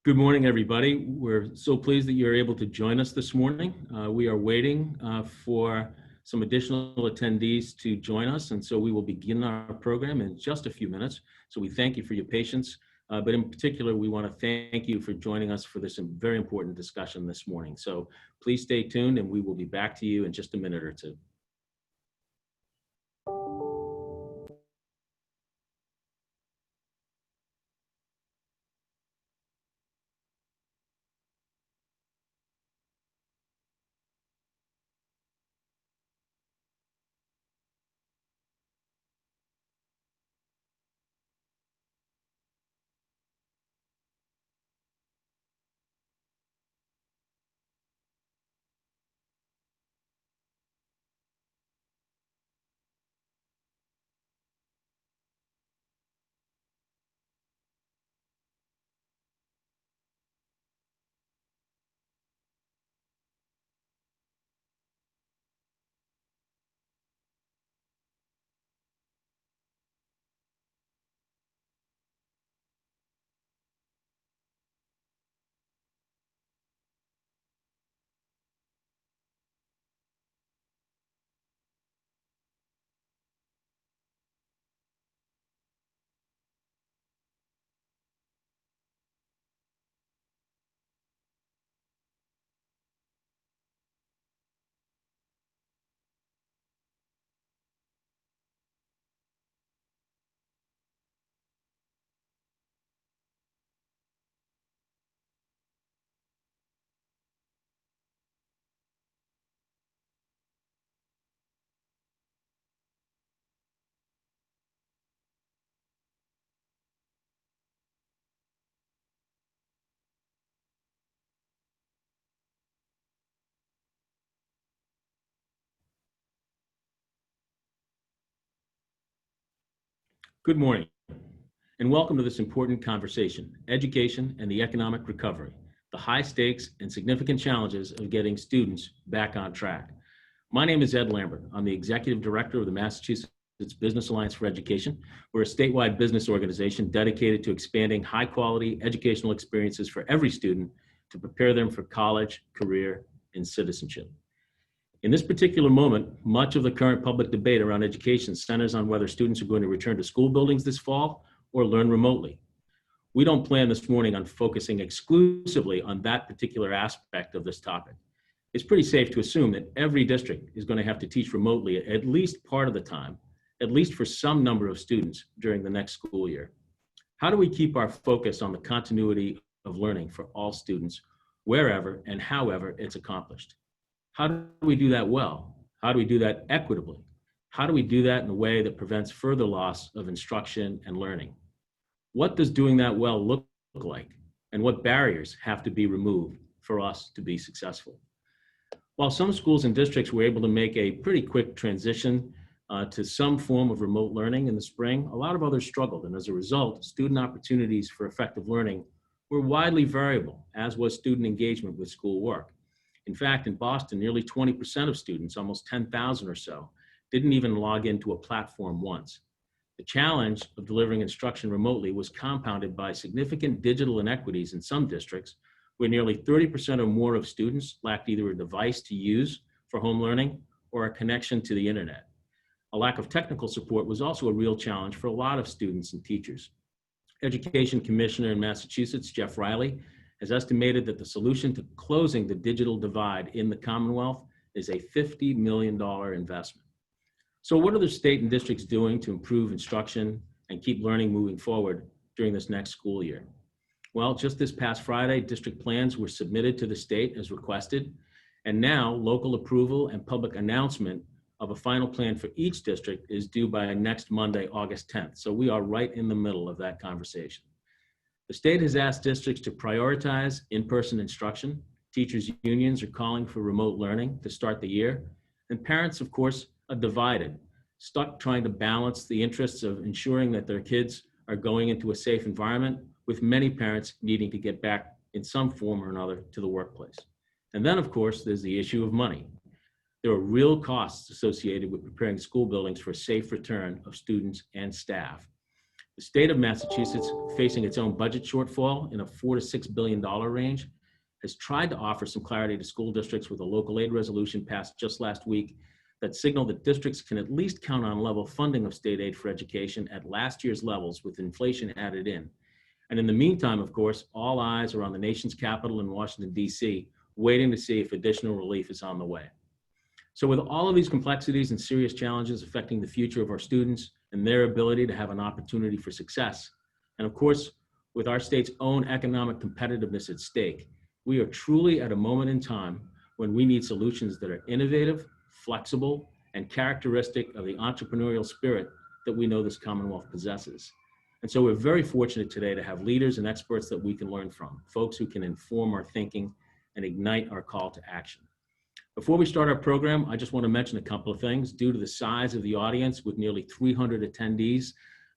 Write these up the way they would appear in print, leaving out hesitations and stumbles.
Good morning, everybody. We're so pleased that you're able to join us this morning. We are waiting for some additional attendees to join us, and so we will begin our program in just a few minutes. So we thank you for your patience, but in particular, we want to thank you for joining us for this very important discussion this morning. So please stay tuned, and we will be back to you in just a minute or two. Good morning, and welcome to this important conversation, education and the economic recovery, the high stakes and significant challenges of getting students back on track. My name is Ed Lambert. I'm the Executive Director of the Massachusetts Business Alliance for Education. We're a statewide business organization dedicated to expanding high-quality educational experiences for every student to prepare them for college, career, and citizenship. In this particular moment, much of the current public debate around education centers on whether students are going to return to school buildings this fall or learn remotely. We don't plan this morning on focusing exclusively on that particular aspect of this topic. It's pretty safe to assume that every district is going to have to teach remotely at least part of the time, at least for some number of students during the next school year. How do we keep our focus on the continuity of learning for all students, wherever and however it's accomplished? How do we do that well? How do we do that equitably? How do we do that in a way that prevents further loss of instruction and learning? What does doing that well look like? And what barriers have to be removed for us to be successful? While some schools and districts were able to make a pretty quick transition to some form of remote learning in the spring, a lot of others struggled. And as a result, student opportunities for effective learning were widely variable, as was student engagement with schoolwork. In fact, in Boston, nearly 20% of students, almost 10,000 or so, didn't even log into a platform once. The challenge of delivering instruction remotely was compounded by significant digital inequities in some districts, where nearly 30% or more of students lacked either a device to use for home learning or a connection to the internet. A lack of technical support was also a real challenge for a lot of students and teachers. Education Commissioner in Massachusetts, Jeff Riley, has estimated that the solution to closing the digital divide in the Commonwealth is a $50 million investment. So what are the state and districts doing to improve instruction and keep learning moving forward during this next school year? Well, just this past Friday, district plans were submitted to the state as requested, and now local approval and public announcement of a final plan for each district is due by next Monday, August 10th. So we are right in the middle of that conversation. The state has asked districts to prioritize in-person instruction. Teachers' unions are calling for remote learning to start the year. And parents, of course, are divided, stuck trying to balance the interests of ensuring that their kids are going into a safe environment, with many parents needing to get back in some form or another to the workplace. And then, of course, there's the issue of money. There are real costs associated with preparing school buildings for a safe return of students and staff. The state of Massachusetts, facing its own budget shortfall in a $4 to $6 billion range, has tried to offer some clarity to school districts with a local aid resolution passed just last week that signaled that districts can at least count on level funding of state aid for education at last year's levels with inflation added in. And in the meantime, of course, all eyes are on the nation's capital in Washington, D.C., waiting to see if additional relief is on the way. So with all of these complexities and serious challenges affecting the future of our students and their ability to have an opportunity for success, and of course, with our state's own economic competitiveness at stake, we are truly at a moment in time when we need solutions that are innovative, flexible, and characteristic of the entrepreneurial spirit that we know this Commonwealth possesses. And so we're very fortunate today to have leaders and experts that we can learn from, folks who can inform our thinking and ignite our call to action. Before we start our program, I just want to mention a couple of things. Due to the size of the audience with nearly 300 attendees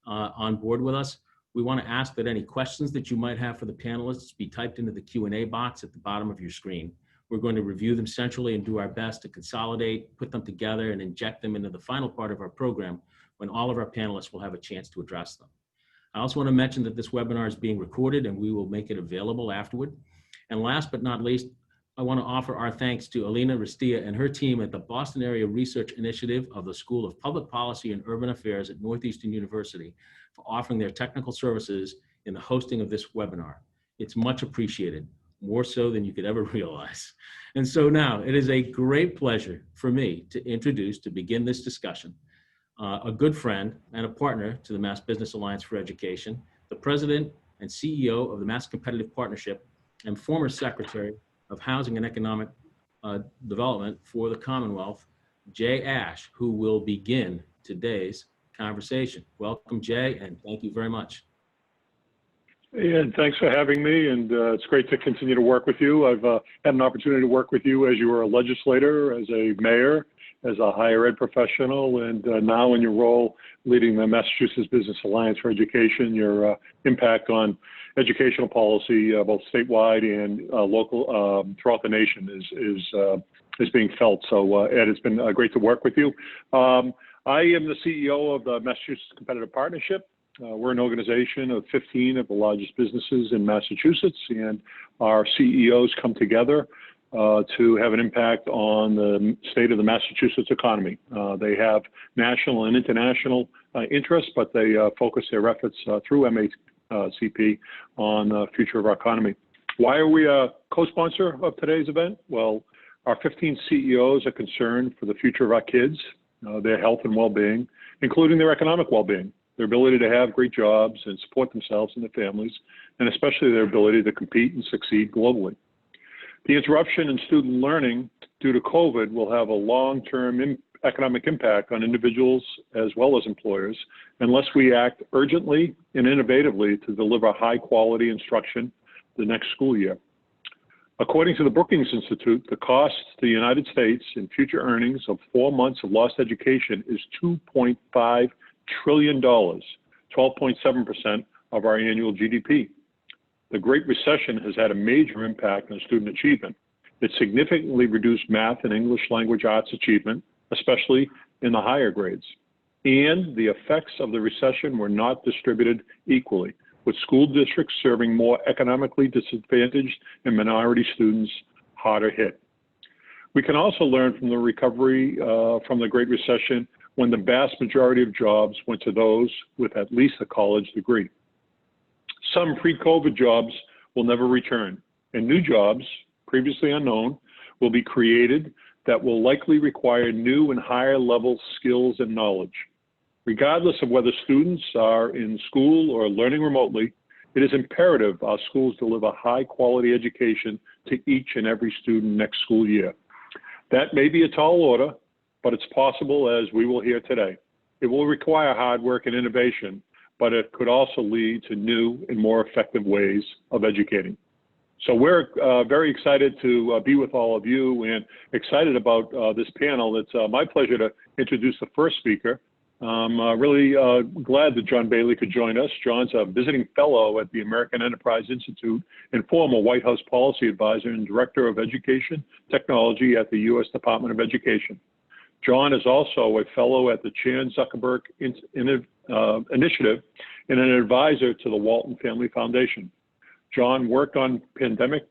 on board with us, we want to ask that any questions that you might have for the panelists be typed into the Q&A box at the bottom of your screen. We're going to review them centrally and do our best to consolidate, put them together, and inject them into the final part of our program when all of our panelists will have a chance to address them. I also want to mention that this webinar is being recorded and we will make it available afterward. And last but not least, I want to offer our thanks to Alina Ristia and her team at the Boston Area Research Initiative of the School of Public Policy and Urban Affairs at Northeastern University for offering their technical services in the hosting of this webinar. It's much appreciated, more so than you could ever realize. And so now it is a great pleasure for me to introduce, to begin this discussion, a good friend and a partner to the Mass Business Alliance for Education, the president and CEO of the Mass Competitive Partnership and former secretary of Housing and Economic Development for the Commonwealth, Jay Ash, who will begin today's conversation. Welcome, Jay, and thank you very much. And thanks for having me, and it's great to continue to work with you. I've had an opportunity to work with you as you were a legislator, as a mayor, as a higher ed professional, and now in your role leading the Massachusetts Business Alliance for Education. Your impact on educational policy, both statewide and local, throughout the nation is being felt. So Ed, it's been great to work with you. I am the CEO of the Massachusetts Competitive Partnership. We're an organization of 15 of the largest businesses in Massachusetts, and our CEOs come together to have an impact on the state of the Massachusetts economy. They have national and international interests, but they focus their efforts through MACP on the future of our economy. Why are we a co-sponsor of today's event? Well, our 15 CEOs are concerned for the future of our kids, their health and well-being, including their economic well-being, their ability to have great jobs and support themselves and their families, and especially their ability to compete and succeed globally. The interruption in student learning due to COVID will have a long-term economic impact on individuals as well as employers unless we act urgently and innovatively to deliver high-quality instruction the next school year. According to the Brookings Institute, the cost to the United States in future earnings of 4 months of lost education is $2.5 trillion, 12.7% of our annual GDP. The Great Recession has had a major impact on student achievement. It significantly reduced math and English language arts achievement, especially in the higher grades. And the effects of the recession were not distributed equally, with school districts serving more economically disadvantaged and minority students harder hit. We can also learn from the recovery from the Great Recession when the vast majority of jobs went to those with at least a college degree. Some pre-COVID jobs will never return, and new jobs, previously unknown, will be created that will likely require new and higher level skills and knowledge. Regardless of whether students are in school or learning remotely, it is imperative our schools deliver high quality education to each and every student next school year. That may be a tall order, but it's possible, as we will hear today. It will require hard work and innovation, but it could also lead to new and more effective ways of educating. So we're very excited to be with all of you and excited about this panel. It's my pleasure to introduce the first speaker. I'm really glad that John Bailey could join us. John's a visiting fellow at the American Enterprise Institute and former White House policy advisor and director of education technology at the U.S. Department of Education. John is also a fellow at the Chan Zuckerberg Initiative and an advisor to the Walton Family Foundation. John worked on pandemic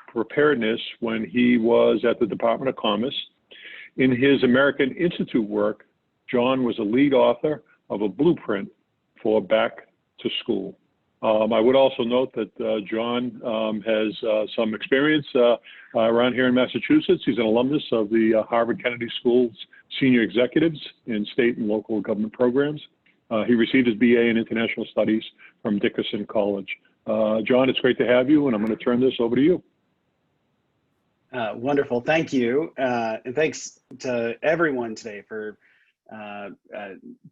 preparedness when he was at the Department of Commerce. In his American Institute work, John was a lead author of a blueprint for Back to School. I would also note that John has some experience around here in Massachusetts. He's an alumnus of the Harvard Kennedy School's senior executives in state and local government programs. He received his BA in International Studies from Dickerson College. John, it's great to have you, and I'm going to turn this over to you. Wonderful. Thank you. And thanks to everyone today for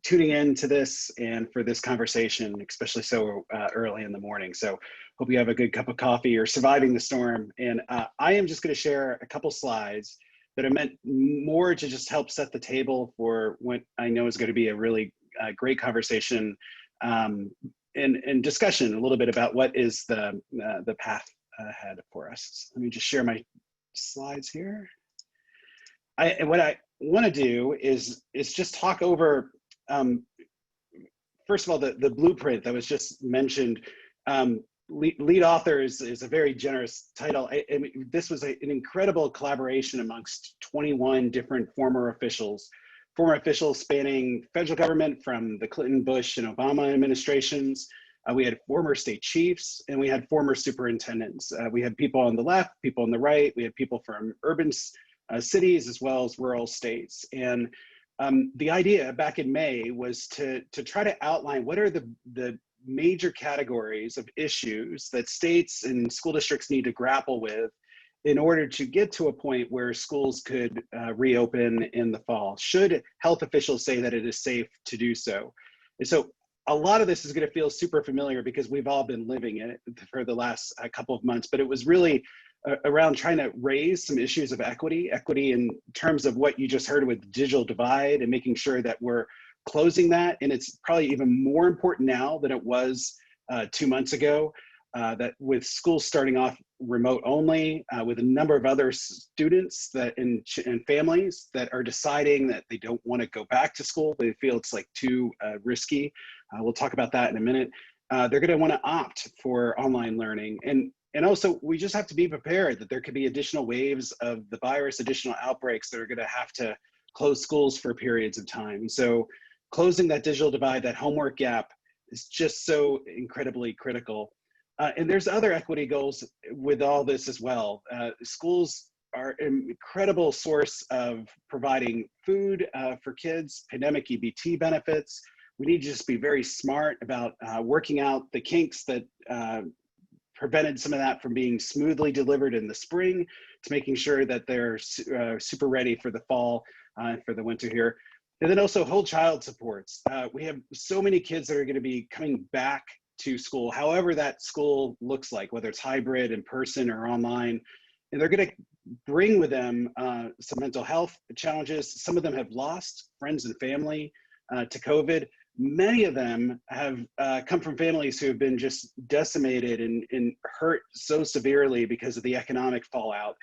tuning in to this and for this conversation, especially so early in the morning. So hope you have a good cup of coffee or surviving the storm. And I am just going to share a couple slides that are meant more to just help set the table for what I know is going to be a really great conversation and discussion a little bit about what is the path ahead for us. Let me just share my slides here. What I want to do is just talk over, first of all, the blueprint that was just mentioned. Lead author is a very generous title. I mean, this was an incredible collaboration amongst 21 different former officials spanning federal government from the Clinton, Bush, and Obama administrations. We had former state chiefs, and we had former superintendents. We had people on the left, people on the right. We had people from urban cities as well as rural states. And the idea back in May was to try to outline what are the major categories of issues that states and school districts need to grapple with in order to get to a point where schools could reopen in the fall, should health officials say that it is safe to do so. And so a lot of this is going to feel super familiar because we've all been living it for the last couple of months, but it was really around trying to raise some issues of equity in terms of what you just heard with the digital divide and making sure that we're closing that. And it's probably even more important now than it was 2 months ago, that with schools starting off remote only, with a number of other students and families that are deciding that they don't want to go back to school. They feel it's like too risky. We'll talk about that in a minute. They're going to want to opt for online learning. And also, we just have to be prepared that there could be additional waves of the virus, additional outbreaks that are going to have to close schools for periods of time. So closing that digital divide, that homework gap, is just so incredibly critical. And there's other equity goals with all this as well. Schools are an incredible source of providing food for kids, pandemic EBT benefits. We need to just be very smart about working out the kinks that prevented some of that from being smoothly delivered in the spring, to making sure that they're super ready for the fall and for the winter here. And then also whole child supports. We have so many kids that are going to be coming back to school, however that school looks like, whether it's hybrid, in person, or online. And they're going to bring with them some mental health challenges. Some of them have lost friends and family to COVID. Many of them have come from families who have been just decimated and hurt so severely because of the economic fallout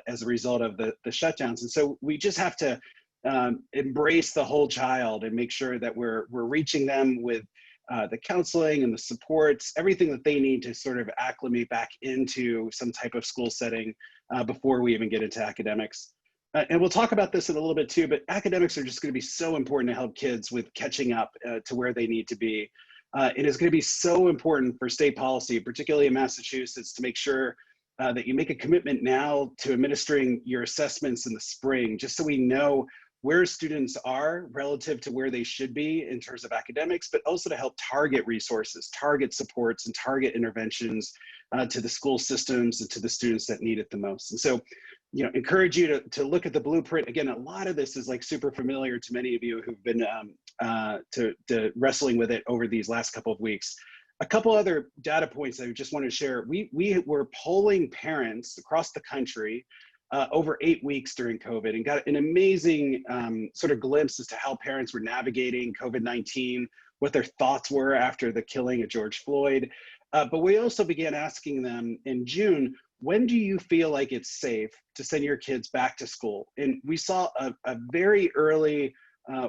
as a result of the shutdowns. And so we just have to embrace the whole child and make sure that we're reaching them with the counseling and the supports, everything that they need to sort of acclimate back into some type of school setting before we even get into academics. And we'll talk about this in a little bit too, but academics are just going to be so important to help kids with catching up to where they need to be. It is going to be so important for state policy, particularly in Massachusetts, to make sure that you make a commitment now to administering your assessments in the spring, just so we know where students are relative to where they should be in terms of academics, but also to help target resources, target supports, and target interventions to the school systems and to the students that need it the most. And so, you know, encourage you to look at the blueprint. Again, a lot of this is like super familiar to many of you who've been to wrestling with it over these last couple of weeks. A couple other data points I just want to share. We were polling parents across the country over 8 weeks during COVID, and got an amazing sort of glimpse as to how parents were navigating COVID-19, what their thoughts were after the killing of George Floyd. But we also began asking them in June, when do you feel like it's safe to send your kids back to school? And we saw a very early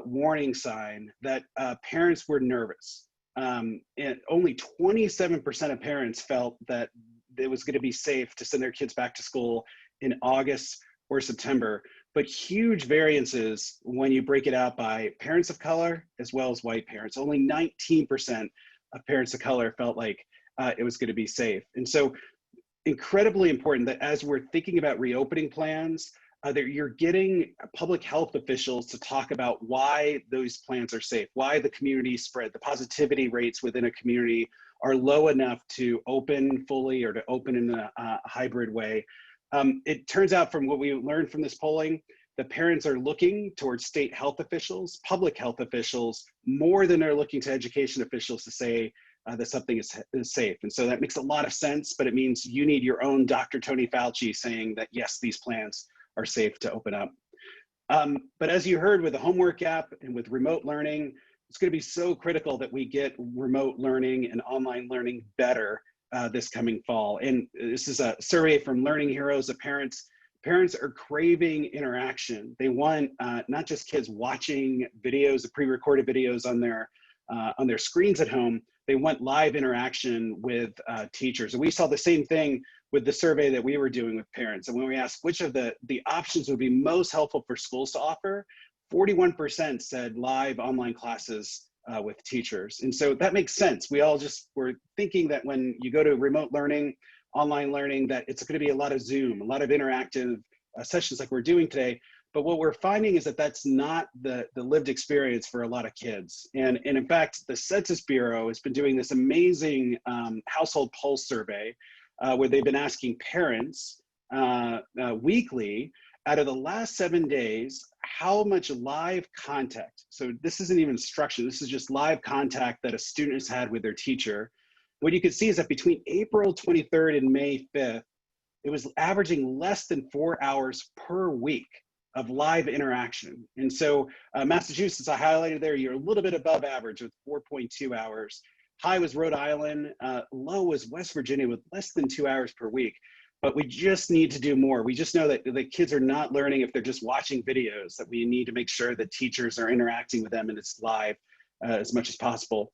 warning sign that parents were nervous. and only 27% of parents felt that it was going to be safe to send their kids back to school in August or September, but huge variances when you break it out by parents of color as well as white parents. Only 19% of parents of color felt like it was going to be safe. And so incredibly important that as we're thinking about reopening plans, that you're getting public health officials to talk about why those plans are safe, why the community spread, the positivity rates within a community are low enough to open fully or to open in a hybrid way. It turns out from what we learned from this polling, the parents are looking towards state health officials, public health officials, more than they're looking to education officials to say that something is safe. And so that makes a lot of sense, but it means you need your own Dr. Tony Fauci saying that, yes, these plans are safe to open up. But as you heard with the homework app and with remote learning, it's going to be so critical that we get remote learning and online learning better this coming fall. And this is a survey from Learning Heroes of parents. Parents are craving interaction. They want not just kids watching videos, the pre-recorded videos on their screens at home. They want live interaction with teachers. And we saw the same thing with the survey that we were doing with parents. And when we asked which of the options would be most helpful for schools to offer, 41% said live online classes with teachers. And so that makes sense. We all just were thinking that when you go to remote learning, online learning, that it's going to be a lot of Zoom, a lot of interactive sessions like we're doing today. But what we're finding is that that's not the lived experience for a lot of kids. And in fact, the Census Bureau has been doing this amazing household pulse survey where they've been asking parents weekly, out of the last 7 days, how much live contact, so this isn't even instruction, this is just live contact that a student has had with their teacher. What you can see is that between April 23rd and May 5th, it was averaging less than 4 hours per week of live interaction. And so Massachusetts, I highlighted there, you're a little bit above average with 4.2 hours. High was Rhode Island, low was West Virginia with less than 2 hours per week. But we just need to do more. We just know that the kids are not learning if they're just watching videos, that we need to make sure that teachers are interacting with them and it's live as much as possible.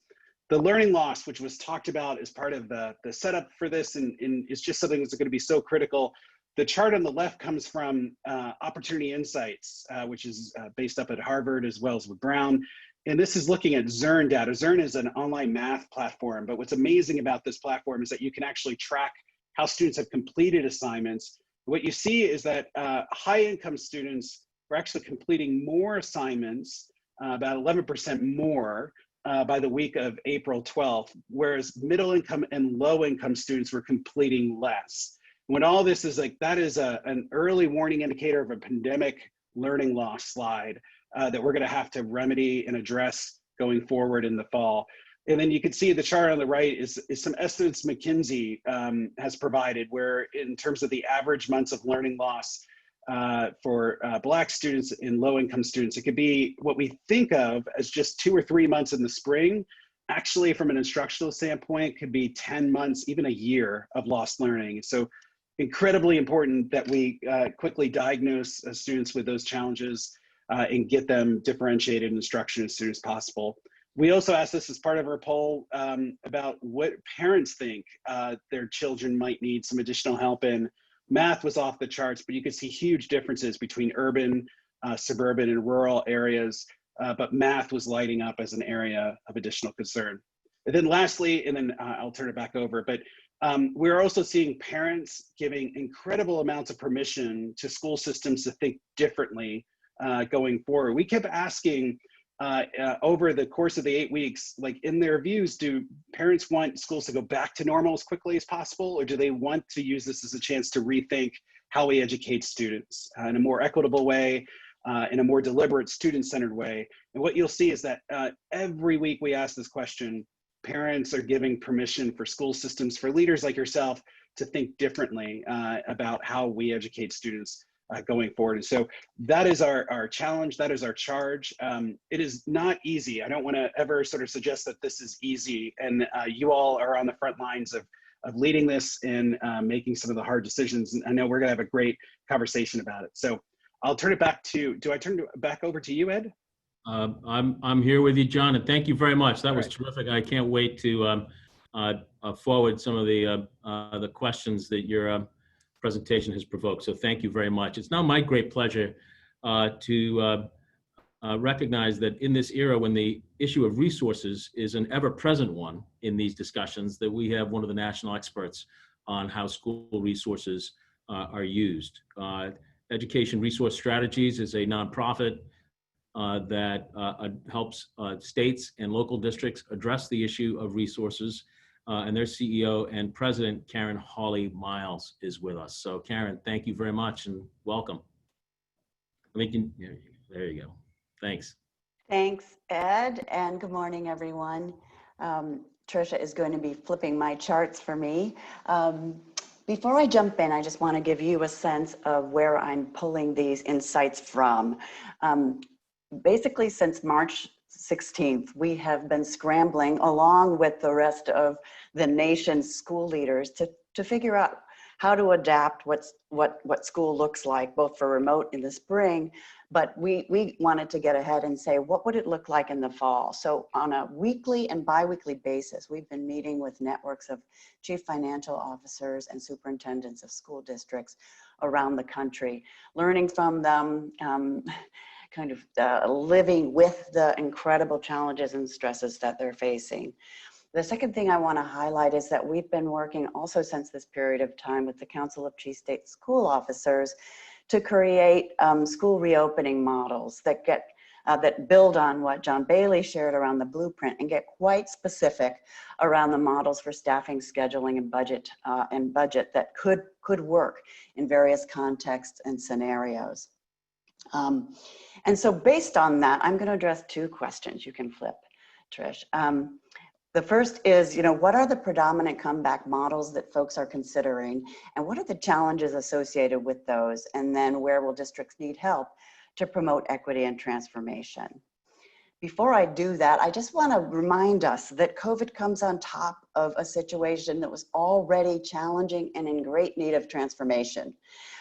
The learning loss, which was talked about as part of the setup for this, and is just something that's going to be so critical. The chart on the left comes from Opportunity Insights, which is based up at Harvard as well as with Brown. And this is looking at Zearn data. Zearn is an online math platform, but what's amazing about this platform is that you can actually track how students have completed assignments. What you see is that high-income students were actually completing more assignments, about 11% more by the week of April 12th, whereas middle-income and low-income students were completing less. When all this is like, that is an early warning indicator of a pandemic learning loss slide that we're gonna have to remedy and address going forward in the fall. And then you can see the chart on the right is some estimates McKinsey has provided, where in terms of the average months of learning loss for Black students and low-income students, it could be what we think of as just 2 or 3 months in the spring. Actually, from an instructional standpoint, could be 10 months, even a year of lost learning. So incredibly important that we quickly diagnose students with those challenges and get them differentiated instruction as soon as possible. We also asked this as part of our poll about what parents think their children might need some additional help in. Math was off the charts, but you could see huge differences between urban, suburban, and rural areas, but math was lighting up as an area of additional concern. And then lastly, and then I'll turn it back over, but we're also seeing parents giving incredible amounts of permission to school systems to think differently going forward. We kept asking, over the course of the 8 weeks, like in their views, do parents want schools to go back to normal as quickly as possible, or do they want to use this as a chance to rethink how we educate students in a more equitable way, in a more deliberate student-centered way? And what you'll see is that every week we ask this question, parents are giving permission for school systems, for leaders like yourself, to think differently about how we educate students going forward. And so that is our challenge, that is our charge. It is not easy. I don't want to ever sort of suggest that this is easy. And you all are on the front lines of leading this and making some of the hard decisions. And I know we're gonna have a great conversation about it. So I'll turn it back to, do I turn it back over to you, Ed? I'm here with you, John, and thank you very much. That was Right. terrific. I can't wait to forward some of the questions that your presentation has provoked. So thank you very much. It's now my great pleasure to recognize that in this era when the issue of resources is an ever-present one in these discussions, that we have one of the national experts on how school resources are used. Education Resource Strategies is a nonprofit that helps states and local districts address the issue of resources. And their CEO and president, Karen Hawley Miles, is with us. So Karen, thank you very much and welcome. There you go. Thanks. Thanks, Ed, and good morning, everyone. Tricia is going to be flipping my charts for me. Before I jump in, I just want to give you a sense of where I'm pulling these insights from. Basically, since March 16th, we have been scrambling along with the rest of the nation's school leaders to figure out how to adapt what school looks like, both for remote in the spring, but we wanted to get ahead and say, what would it look like in the fall? So on a weekly and biweekly basis, we've been meeting with networks of chief financial officers and superintendents of school districts around the country, learning from them, kind of living with the incredible challenges and stresses that they're facing. The second thing I want to highlight is that we've been working also since this period of time with the Council of Chief State School Officers to create school reopening models that that build on what John Bailey shared around the blueprint and get quite specific around the models for staffing, scheduling, and budget that could work in various contexts and scenarios. And so based on that, I'm going to address two questions. You can flip, Trish. The first is, what are the predominant comeback models that folks are considering, and what are the challenges associated with those? And then where will districts need help to promote equity and transformation? Before I do that, I just want to remind us that COVID comes on top of a situation that was already challenging and in great need of transformation.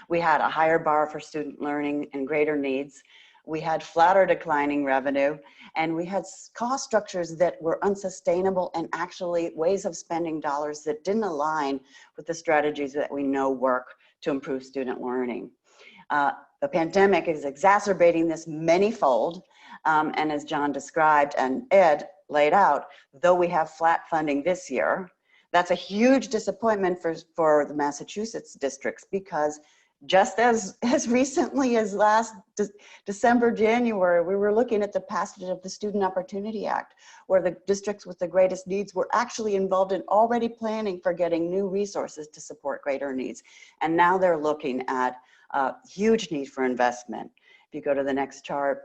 We had a higher bar for student learning and greater needs. We had flatter declining revenue, and we had cost structures that were unsustainable and actually ways of spending dollars that didn't align with the strategies that we know work to improve student learning. The pandemic is exacerbating this manyfold, and as John described and Ed laid out, though we have flat funding this year, that's a huge disappointment for the Massachusetts districts, because just as recently as last December, January, we were looking at the passage of the Student Opportunity Act, where the districts with the greatest needs were actually involved in already planning for getting new resources to support greater needs. And now they're looking at a huge need for investment. If you go to the next chart,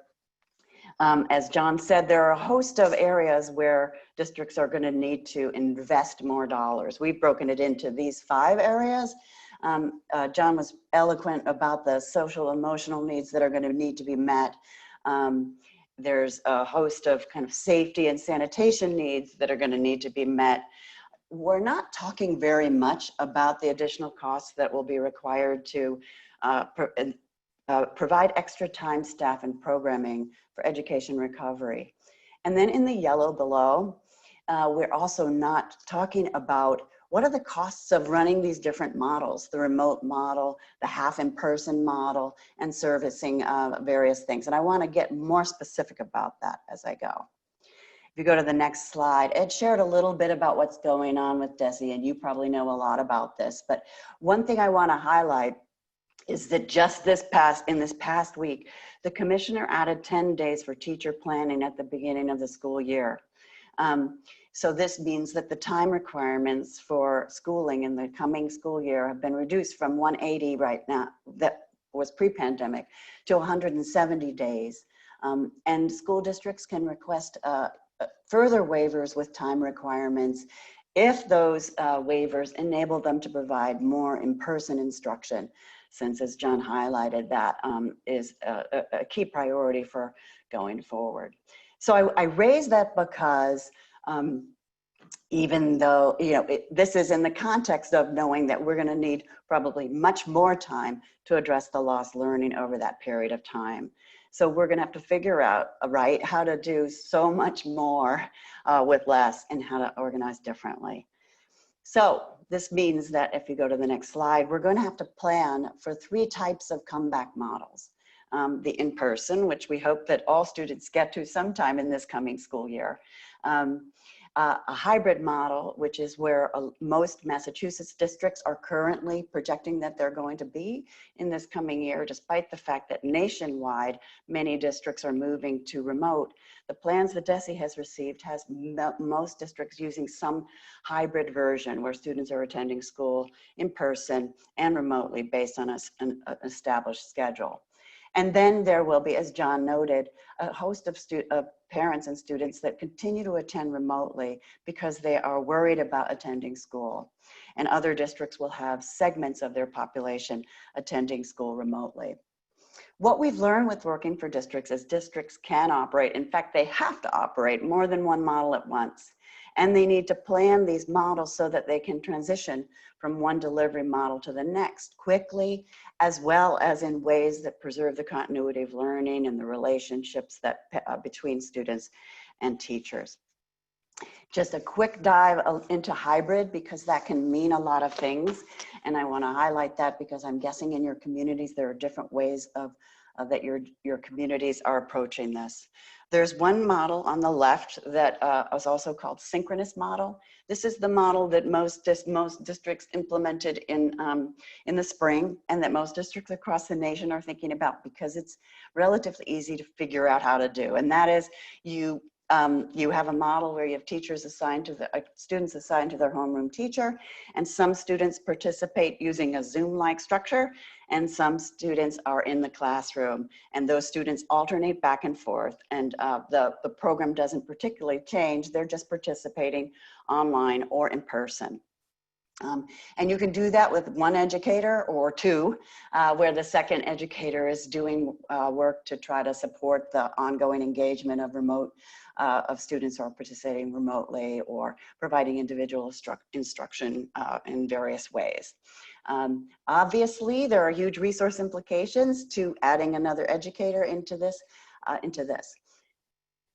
as John said, there are a host of areas where districts are going to need to invest more dollars. We've broken it into these 5 areas. John was eloquent about the social emotional needs that are going to need to be met. There's a host of kind of safety and sanitation needs that are going to need to be met. We're not talking very much about the additional costs that will be required to provide extra time, staff, and programming for education recovery. And then in the yellow below, we're also not talking about what are the costs of running these different models, the remote model, the half in-person model, and servicing various things. And I want to get more specific about that as I go. If you go to the next slide, Ed shared a little bit about what's going on with DESE, and you probably know a lot about this. But one thing I want to highlight is that just in this past week, the commissioner added 10 days for teacher planning at the beginning of the school year. So this means that the time requirements for schooling in the coming school year have been reduced from 180 right now, that was pre-pandemic, to 170 days. And school districts can request further waivers with time requirements if those waivers enable them to provide more in-person instruction, since, as John highlighted, that is a key priority for going forward. So I raise that because even though, this is in the context of knowing that we're going to need probably much more time to address the lost learning over that period of time. So we're going to have to figure out, right, how to do so much more with less and how to organize differently. So this means that if you go to the next slide, we're going to have to plan for 3 types of comeback models. The in-person, which we hope that all students get to sometime in this coming school year. A hybrid model, which is where most Massachusetts districts are currently projecting that they're going to be in this coming year, despite the fact that nationwide, many districts are moving to remote. The plans that DESE has received has most districts using some hybrid version where students are attending school in person and remotely based on an established schedule. And then there will be, as John noted, a host of parents and students that continue to attend remotely because they are worried about attending school. And other districts will have segments of their population attending school remotely. What we've learned with working for districts is districts can operate, in fact, they have to operate more than one model at once. And they need to plan these models so that they can transition from one delivery model to the next quickly, as well as in ways that preserve the continuity of learning and the relationships that between students and teachers. Just a quick dive into hybrid, because that can mean a lot of things. And I want to highlight that because I'm guessing in your communities, there are different ways that your communities are approaching this. There's one model on the left that is also called synchronous model. This is the model that most districts implemented in the spring, and that most districts across the nation are thinking about because it's relatively easy to figure out how to do. And that is you have a model where you have teachers assigned to students assigned to their homeroom teacher, and some students participate using a Zoom-like structure, and some students are in the classroom, and those students alternate back and forth, and the program doesn't particularly change. They're just participating online or in person. And you can do that with one educator or 2, where the second educator is doing work to try to support the ongoing engagement of students who are participating remotely or providing individual instruction in various ways. Obviously, there are huge resource implications to adding another educator into this.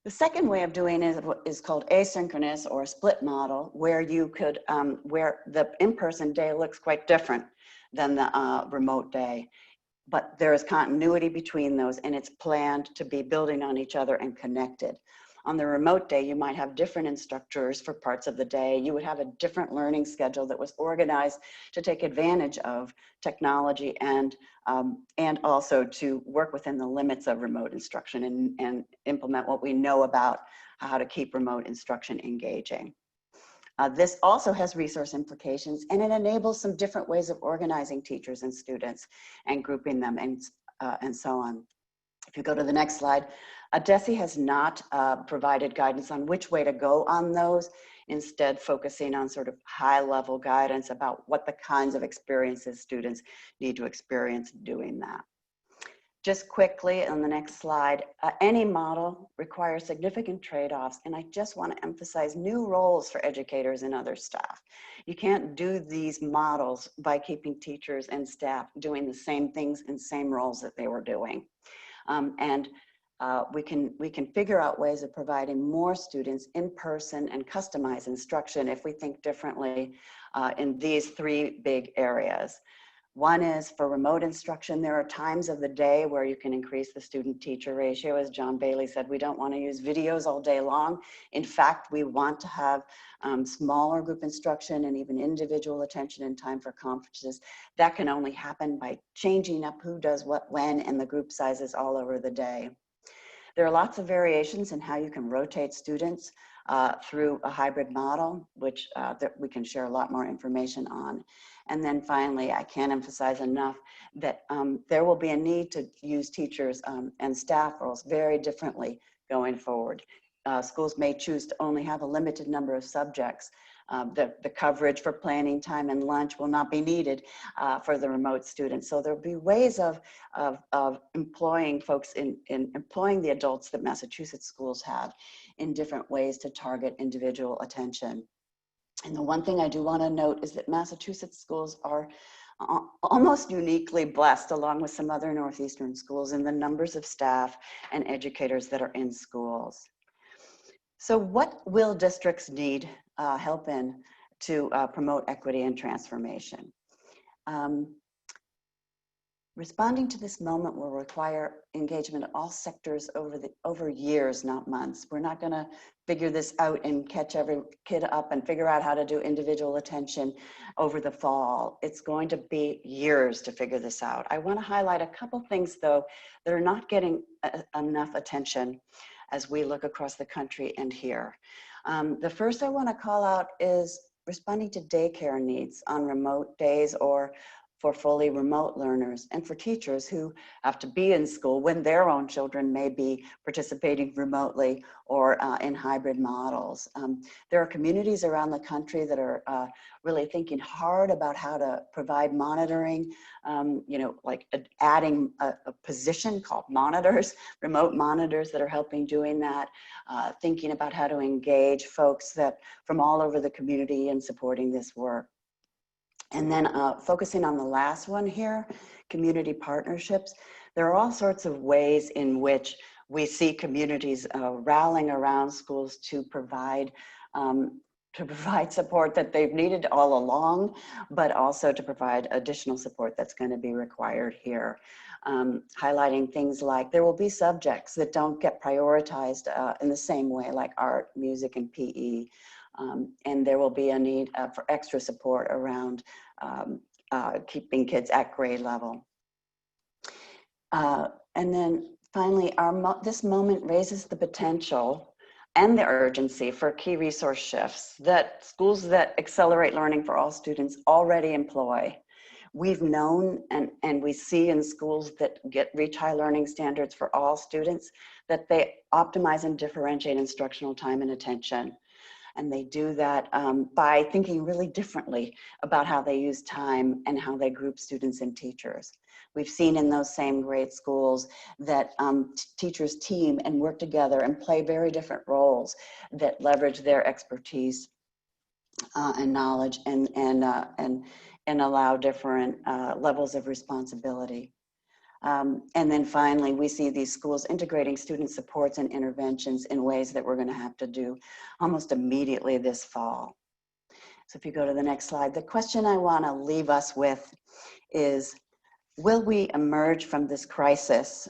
The second way of doing it is called asynchronous or a split model, where you could, where the in-person day looks quite different than the remote day, but there is continuity between those, and it's planned to be building on each other and connected. On the remote day, you might have different instructors for parts of the day. You would have a different learning schedule that was organized to take advantage of technology and also to work within the limits of remote instruction and implement what we know about how to keep remote instruction engaging. This also has resource implications, and it enables some different ways of organizing teachers and students and grouping them and so on. If you go to the next slide, DESE has not provided guidance on which way to go on those, instead focusing on sort of high-level guidance about what the kinds of experiences students need to experience doing that. Just quickly on the next slide, any model requires significant trade-offs, and I just want to emphasize new roles for educators and other staff. You can't do these models by keeping teachers and staff doing the same things and same roles that they were doing. We can figure out ways of providing more students in person and customized instruction if we think differently in these 3 big areas. One is for remote instruction. There are times of the day where you can increase the student-teacher ratio. As John Bailey said, we don't want to use videos all day long. In fact, we want to have smaller group instruction and even individual attention and time for conferences. That can only happen by changing up who does what when and the group sizes all over the day. There are lots of variations in how you can rotate students through a hybrid model, which that we can share a lot more information on. And then finally, I can't emphasize enough that there will be a need to use teachers and staff roles very differently going forward. Schools may choose to only have a limited number of subjects. The coverage for planning time and lunch will not be needed for the remote students. So there'll be ways of employing folks in employing the adults that Massachusetts schools have in different ways to target individual attention. And the one thing I do want to note is that Massachusetts schools are almost uniquely blessed, along with some other Northeastern schools, in the numbers of staff and educators that are in schools. So what will districts need help in to promote equity and transformation? Responding to this moment will require engagement of all sectors over years, not months. We're not going to figure this out and catch every kid up and figure out how to do individual attention over the fall. It's going to be years to figure this out. I want to highlight a couple things, though, that are not getting enough attention as we look across the country and here. The first I want to call out is responding to daycare needs on remote days or for fully remote learners, and for teachers who have to be in school when their own children may be participating remotely or in hybrid models. There are communities around the country that are really thinking hard about how to provide monitoring, like adding a position called monitors, remote monitors that are helping doing that, thinking about how to engage folks that from all over the community in supporting this work. And then focusing on the last one here, community partnerships. There are all sorts of ways in which we see communities rallying around schools to provide support that they've needed all along, but also to provide additional support that's going to be required here. Highlighting things like there will be subjects that don't get prioritized in the same way, like art, music, and PE. And there will be a need for extra support around keeping kids at grade level. And then finally, this moment raises the potential and the urgency for key resource shifts that schools that accelerate learning for all students already employ. We've known and we see in schools that reach high learning standards for all students that they optimize and differentiate instructional time and attention. And they do that by thinking really differently about how they use time and how they group students and teachers. We've seen in those same grade schools that teachers team and work together and play very different roles that leverage their expertise and knowledge and allow different levels of responsibility. And then finally, we see these schools integrating student supports and interventions in ways that we're going to have to do almost immediately this fall. So if you go to the next slide, the question I want to leave us with is, will we emerge from this crisis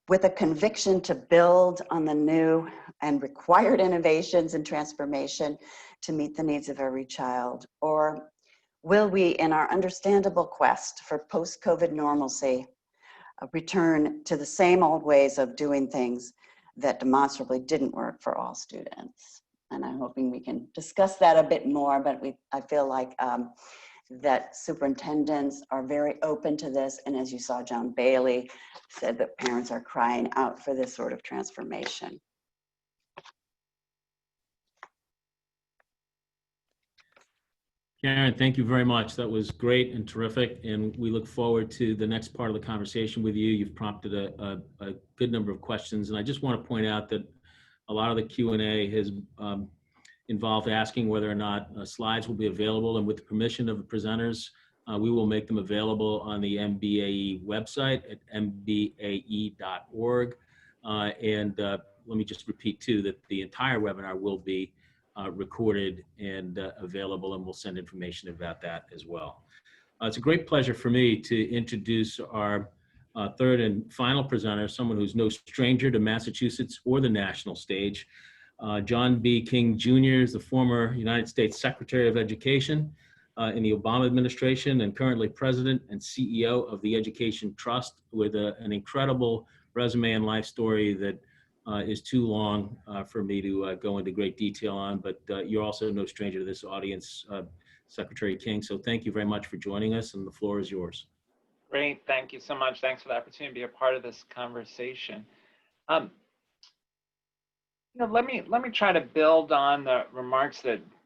with a conviction to build on the new and required innovations and transformation to meet the needs of every child? Or will we, in our understandable quest for post-COVID normalcy, return to the same old ways of doing things that demonstrably didn't work for all students? And I'm hoping we can discuss that a bit more, but I feel like that superintendents are very open to this. And as you saw, John Bailey said that parents are crying out for this sort of transformation. Karen, thank you very much. That was great and terrific, and we look forward to the next part of the conversation with you. You've prompted a good number of questions, and I just want to point out that a lot of the Q&A has involved asking whether or not slides will be available, and with the permission of the presenters, we will make them available on the MBAE website at mbae.org. And let me just repeat too that the entire webinar will be recorded and available, and we'll send information about that as well. It's a great pleasure for me to introduce our third and final presenter, someone who's no stranger to Massachusetts or the national stage. John B. King Jr. is the former United States Secretary of Education in the Obama administration and currently President and CEO of the Education Trust, with an incredible resume and life story that is too long for me to go into great detail on, but you're also no stranger to this audience, Secretary King. So thank you very much for joining us, and the floor is yours. Great, thank you so much. Thanks for the opportunity to be a part of this conversation. Let me try to build on the remarks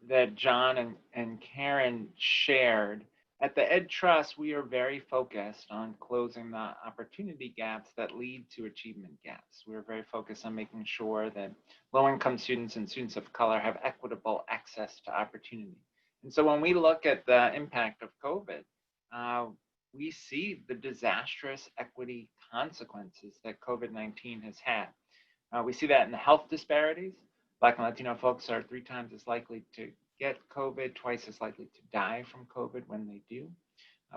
that John and Karen shared. At the Ed Trust, we are very focused on closing the opportunity gaps that lead to achievement gaps. We're very focused on making sure that low-income students and students of color have equitable access to opportunity. And so when we look at the impact of COVID, we see the disastrous equity consequences that COVID-19 has had. We see that in the health disparities. Black and Latino folks are 3 times as likely to get COVID, twice as likely to die from COVID when they do.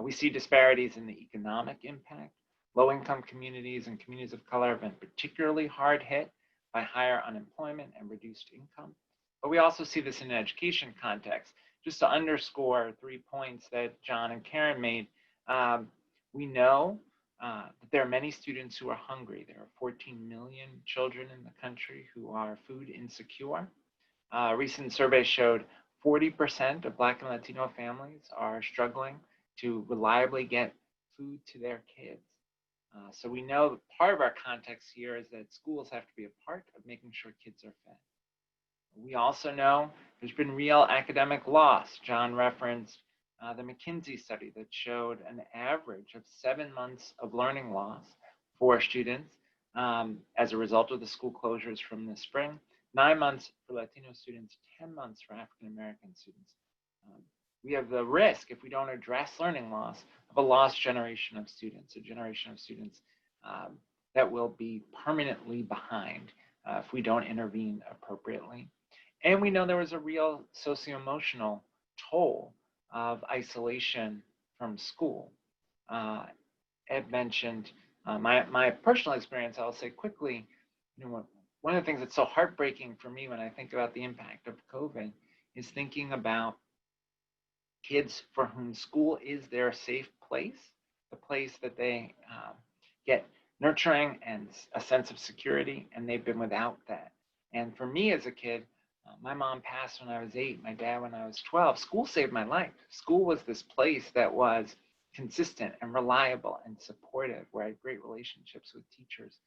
We see disparities in the economic impact. Low-income communities and communities of color have been particularly hard hit by higher unemployment and reduced income. But we also see this in an education context. Just to underscore 3 points that John and Karen made, we know that there are many students who are hungry. There are 14 million children in the country who are food insecure. A recent survey showed 40% of Black and Latino families are struggling to reliably get food to their kids. So we know that part of our context here is that schools have to be a part of making sure kids are fed. We also know there's been real academic loss. John referenced the McKinsey study that showed an average of 7 months of learning loss for students as a result of the school closures from this spring, 9 months for Latino students, 10 months for African American students. We have the risk, if we don't address learning loss, of a lost generation of students, a generation of students that will be permanently behind if we don't intervene appropriately. And we know there was a real socio-emotional toll of isolation from school. Ed mentioned my personal experience. I'll say quickly, one of the things that's so heartbreaking for me when I think about the impact of COVID is thinking about kids for whom school is their safe place, the place that they get nurturing and a sense of security, and they've been without that. And for me as a kid, my mom passed when I was 8, my dad when I was 12. School saved my life. School was this place that was consistent and reliable and supportive, where I had great relationships with teachers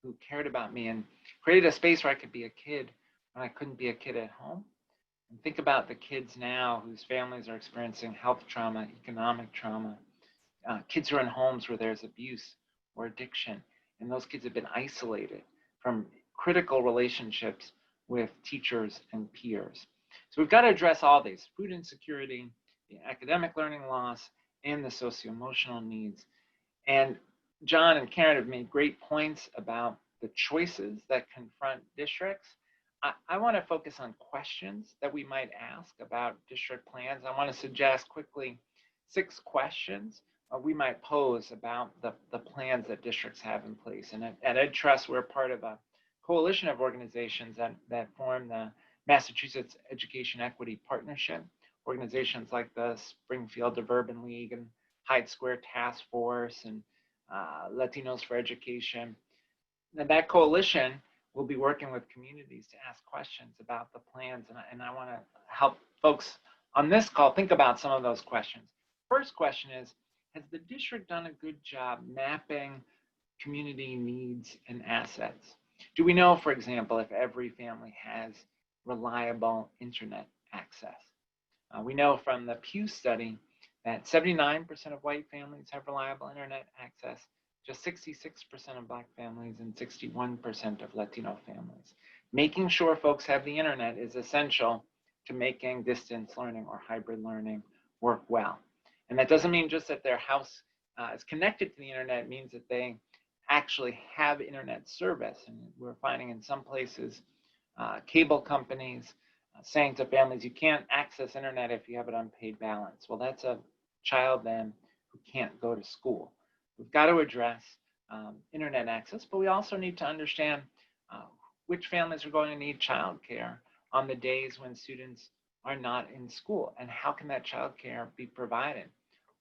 who cared about me and created a space where I could be a kid when I couldn't be a kid at home. And think about the kids now whose families are experiencing health trauma, economic trauma, kids who are in homes where there's abuse or addiction, and those kids have been isolated from critical relationships with teachers and peers. So we've got to address all these: food insecurity, the academic learning loss, and the socio-emotional needs. And John and Karen have made great points about the choices that confront districts. I want to focus on questions that we might ask about district plans. I want to suggest quickly 6 questions we might pose about the plans that districts have in place. And at EdTrust, we're part of a coalition of organizations that form the Massachusetts Education Equity Partnership. Organizations like the Springfield to Urban League and Hyde Square Task Force and Latinos for Education. And that coalition will be working with communities to ask questions about the plans. And I want to help folks on this call think about some of those questions. First question is, has the district done a good job mapping community needs and assets? Do we know, for example, if every family has reliable internet access? We know from the Pew study that 79% of white families have reliable internet access, just 66% of Black families, and 61% of Latino families. Making sure folks have the internet is essential to making distance learning or hybrid learning work well. And that doesn't mean just that their house is connected to the internet. It means that they actually have internet service. And we're finding in some places cable companies saying to families, you can't access internet if you have an unpaid balance. Well, that's a child then who can't go to school. We've got to address internet access, but we also need to understand which families are going to need childcare on the days when students are not in school, and how can that childcare be provided?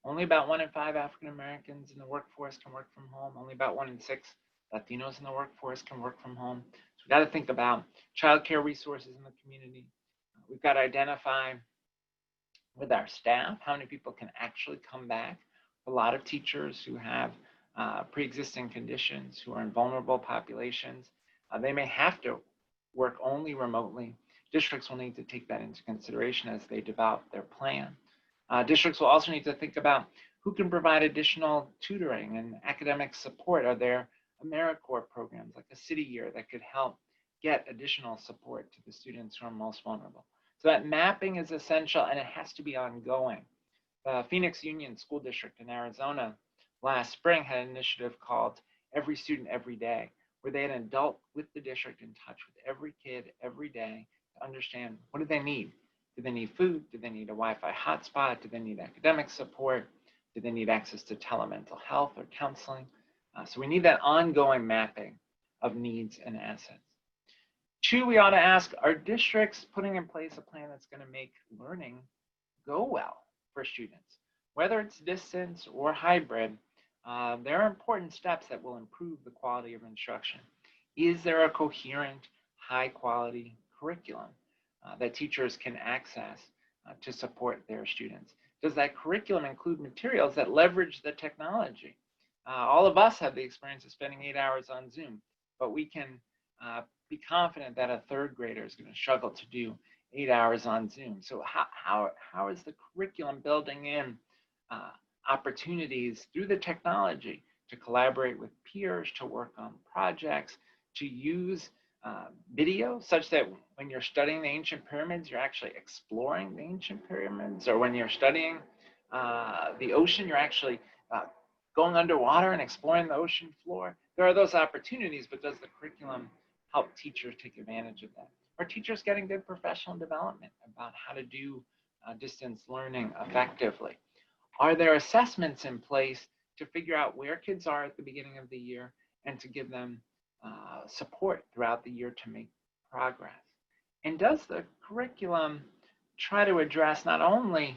Only about 1 in 5 African Americans in the workforce can work from home. Only about 1 in 6 Latinos in the workforce can work from home. So we've got to think about childcare resources in the community. We've got to identify with our staff how many people can actually come back. A lot of teachers who have pre-existing conditions, who are in vulnerable populations, they may have to work only remotely. Districts will need to take that into consideration as they develop their plan. Districts will also need to think about who can provide additional tutoring and academic support. Are there AmeriCorps programs like a City Year that could help get additional support to the students who are most vulnerable? So that mapping is essential, and it has to be ongoing. The Phoenix Union School District in Arizona last spring had an initiative called Every Student Every Day, where they had an adult with the district in touch with every kid every day to understand what do they need. Do they need food? Do they need a Wi-Fi hotspot? Do they need academic support? Do they need access to telemental health or counseling? So we need that ongoing mapping of needs and assets. Two, we ought to ask, are districts putting in place a plan that's going to make learning go well for students? Whether it's distance or hybrid, there are important steps that will improve the quality of instruction. Is there a coherent, high-quality curriculum that teachers can access to support their students? Does that curriculum include materials that leverage the technology? All of us have the experience of spending 8 hours on Zoom, but we can be confident that a third grader is going to struggle to do 8 hours on Zoom. So how is the curriculum building in opportunities through the technology to collaborate with peers, to work on projects, to use video such that when you're studying the ancient pyramids, you're actually exploring the ancient pyramids, or when you're studying the ocean, you're actually going underwater and exploring the ocean floor. There are those opportunities, but does the curriculum help teachers take advantage of that? Are teachers getting good professional development about how to do distance learning effectively? Are there assessments in place to figure out where kids are at the beginning of the year and to give them support throughout the year to make progress? And does the curriculum try to address not only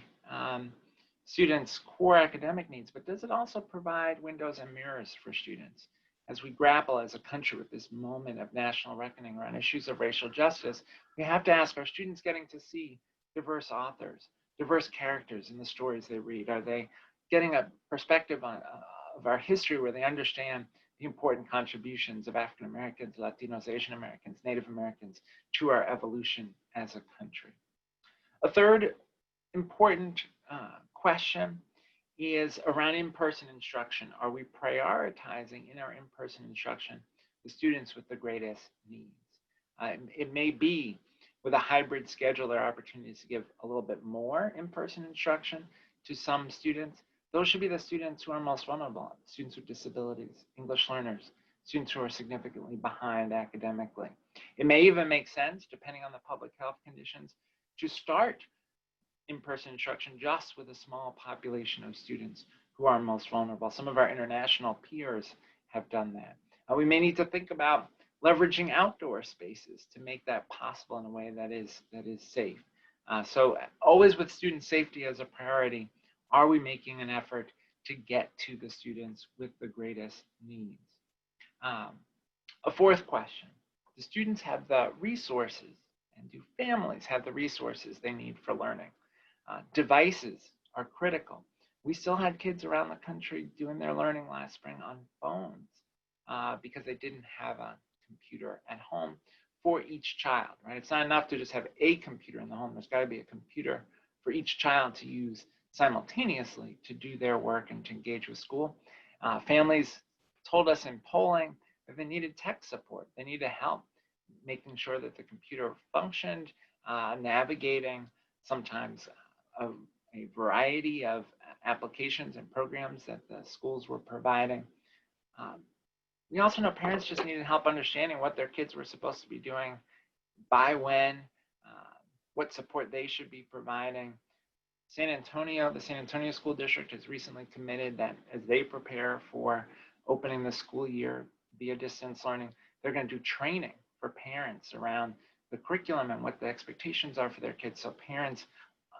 students' core academic needs, but does it also provide windows and mirrors for students? As we grapple as a country with this moment of national reckoning around issues of racial justice, we have to ask, are students getting to see diverse authors, diverse characters in the stories they read? Are they getting a perspective of our history where they understand the important contributions of African Americans, Latinos, Asian Americans, Native Americans to our evolution as a country? A third important question is around in-person instruction. Are we prioritizing in our in-person instruction the students with the greatest needs? It may be with a hybrid schedule, there are opportunities to give a little bit more in-person instruction to some students. Those should be the students who are most vulnerable, students with disabilities, English learners, students who are significantly behind academically. It may even make sense, depending on the public health conditions, to start in-person instruction just with a small population of students who are most vulnerable. Some of our international peers have done that. We may need to think about leveraging outdoor spaces to make that possible in a way that is safe. So always with student safety as a priority, are we making an effort to get to the students with the greatest needs? A fourth question, do students have the resources and do families have the resources they need for learning? Devices are critical. We still had kids around the country doing their learning last spring on phones because they didn't have a computer at home for each child, right? It's not enough to just have a computer in the home. There's got to be a computer for each child to use simultaneously to do their work and to engage with school. Families told us in polling that they needed tech support. They needed help making sure that the computer functioned, navigating sometimes a variety of applications and programs that the schools were providing. We also know parents just needed help understanding what their kids were supposed to be doing, by when, what support they should be providing. San Antonio, the San Antonio School District has recently committed that as they prepare for opening the school year via distance learning, they're going to do training for parents around the curriculum and what the expectations are for their kids, so parents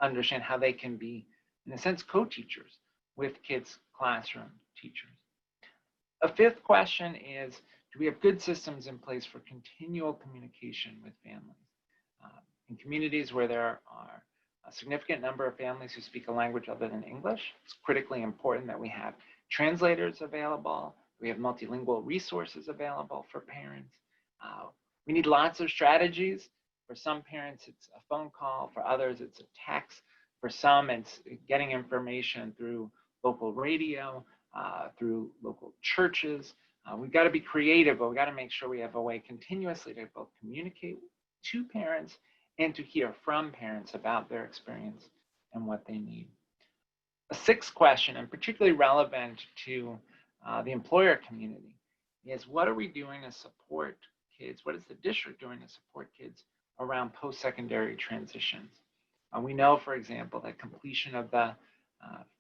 understand how they can be, in a sense, co-teachers with kids' classroom teachers. A fifth question is, do we have good systems in place for continual communication with families? In communities where there are a significant number of families who speak a language other than English, it's critically important that we have translators available, we have multilingual resources available for parents. We need lots of strategies. For some parents, it's a phone call. For others, it's a text. For some, it's getting information through local radio, through local churches. We've got to be creative, but we've got to make sure we have a way continuously to both communicate to parents and to hear from parents about their experience and what they need. A sixth question, and particularly relevant to the employer community, is what are we doing to support kids? What is the district doing to support kids around post-secondary transitions? We know, for example, that completion of the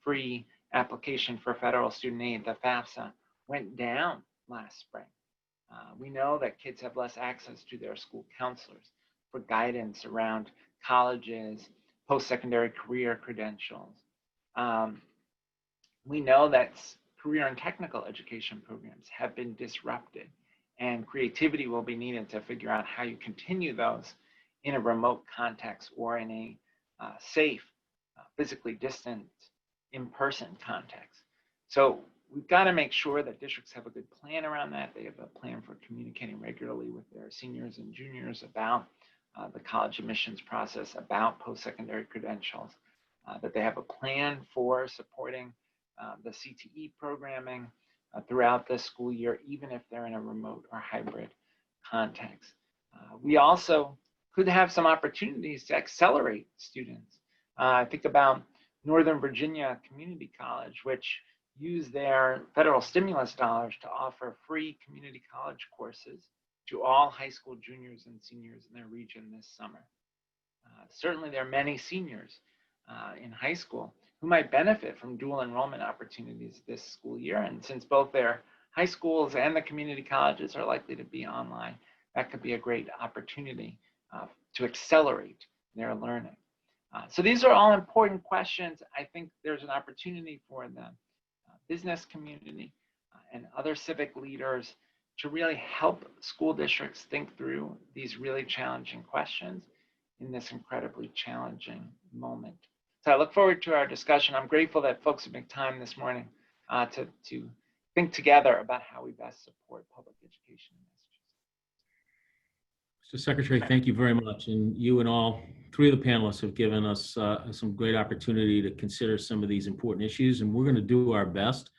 free application for federal student aid, the FAFSA, went down last spring. We know that kids have less access to their school counselors for guidance around colleges, post-secondary career credentials. We know that career and technical education programs have been disrupted, and creativity will be needed to figure out how you continue those in a remote context or in a safe, physically distant, in-person context. So we've got to make sure that districts have a good plan around that. They have a plan for communicating regularly with their seniors and juniors about the college admissions process, about post-secondary credentials, that they have a plan for supporting the CTE programming throughout the school year, even if they're in a remote or hybrid context. We also could have some opportunities to accelerate students. I think about Northern Virginia Community College, which use their federal stimulus dollars to offer free community college courses to all high school juniors and seniors in their region this summer. Certainly there are many seniors in high school who might benefit from dual enrollment opportunities this school year. And since both their high schools and the community colleges are likely to be online, that could be a great opportunity to accelerate their learning. So these are all important questions. I think there's an opportunity for the business community and other civic leaders to really help school districts think through these really challenging questions in this incredibly challenging moment. So I look forward to our discussion. I'm grateful that folks have made time this morning to think together about how we best support public education in Massachusetts. Mr. Secretary, thank you very much. And you and all three of the panelists have given us some great opportunity to consider some of these important issues, and we're going to do our best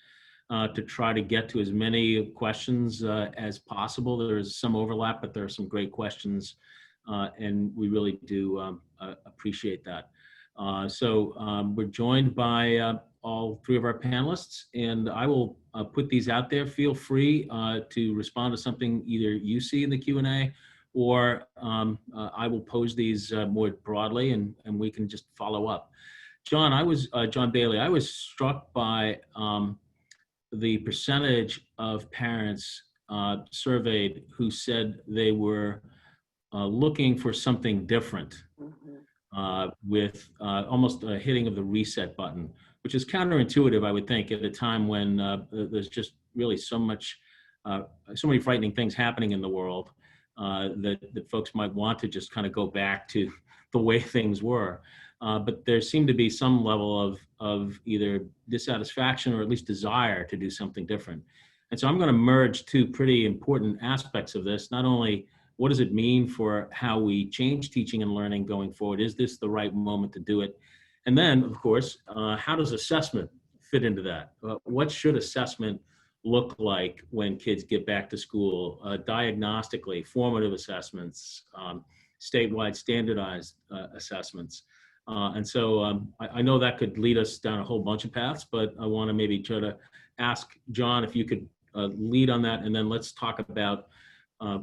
to try to get to as many questions as possible. There is some overlap, but there are some great questions, and we really do appreciate that. We're joined by all three of our panelists, and I will put these out there. Feel free to respond to something either you see in the Q&A, or I will pose these more broadly, and we can just follow up. John Bailey, I was struck by the percentage of parents surveyed who said they were looking for something different, with almost a hitting of the reset button, which is counterintuitive, I would think, at a time when there's just really so many frightening things happening in the world that folks might want to just kind of go back to the way things were. But there seemed to be some level of either dissatisfaction or at least desire to do something different. And so I'm going to merge two pretty important aspects of this. Not only what does it mean for how we change teaching and learning going forward? Is this the right moment to do it? And then, of course, how does assessment fit into that? What should assessment look like when kids get back to school? Diagnostically, formative assessments, statewide standardized assessments. And so I know that could lead us down a whole bunch of paths, but I want to maybe try to ask John if you could lead on that, and then let's talk about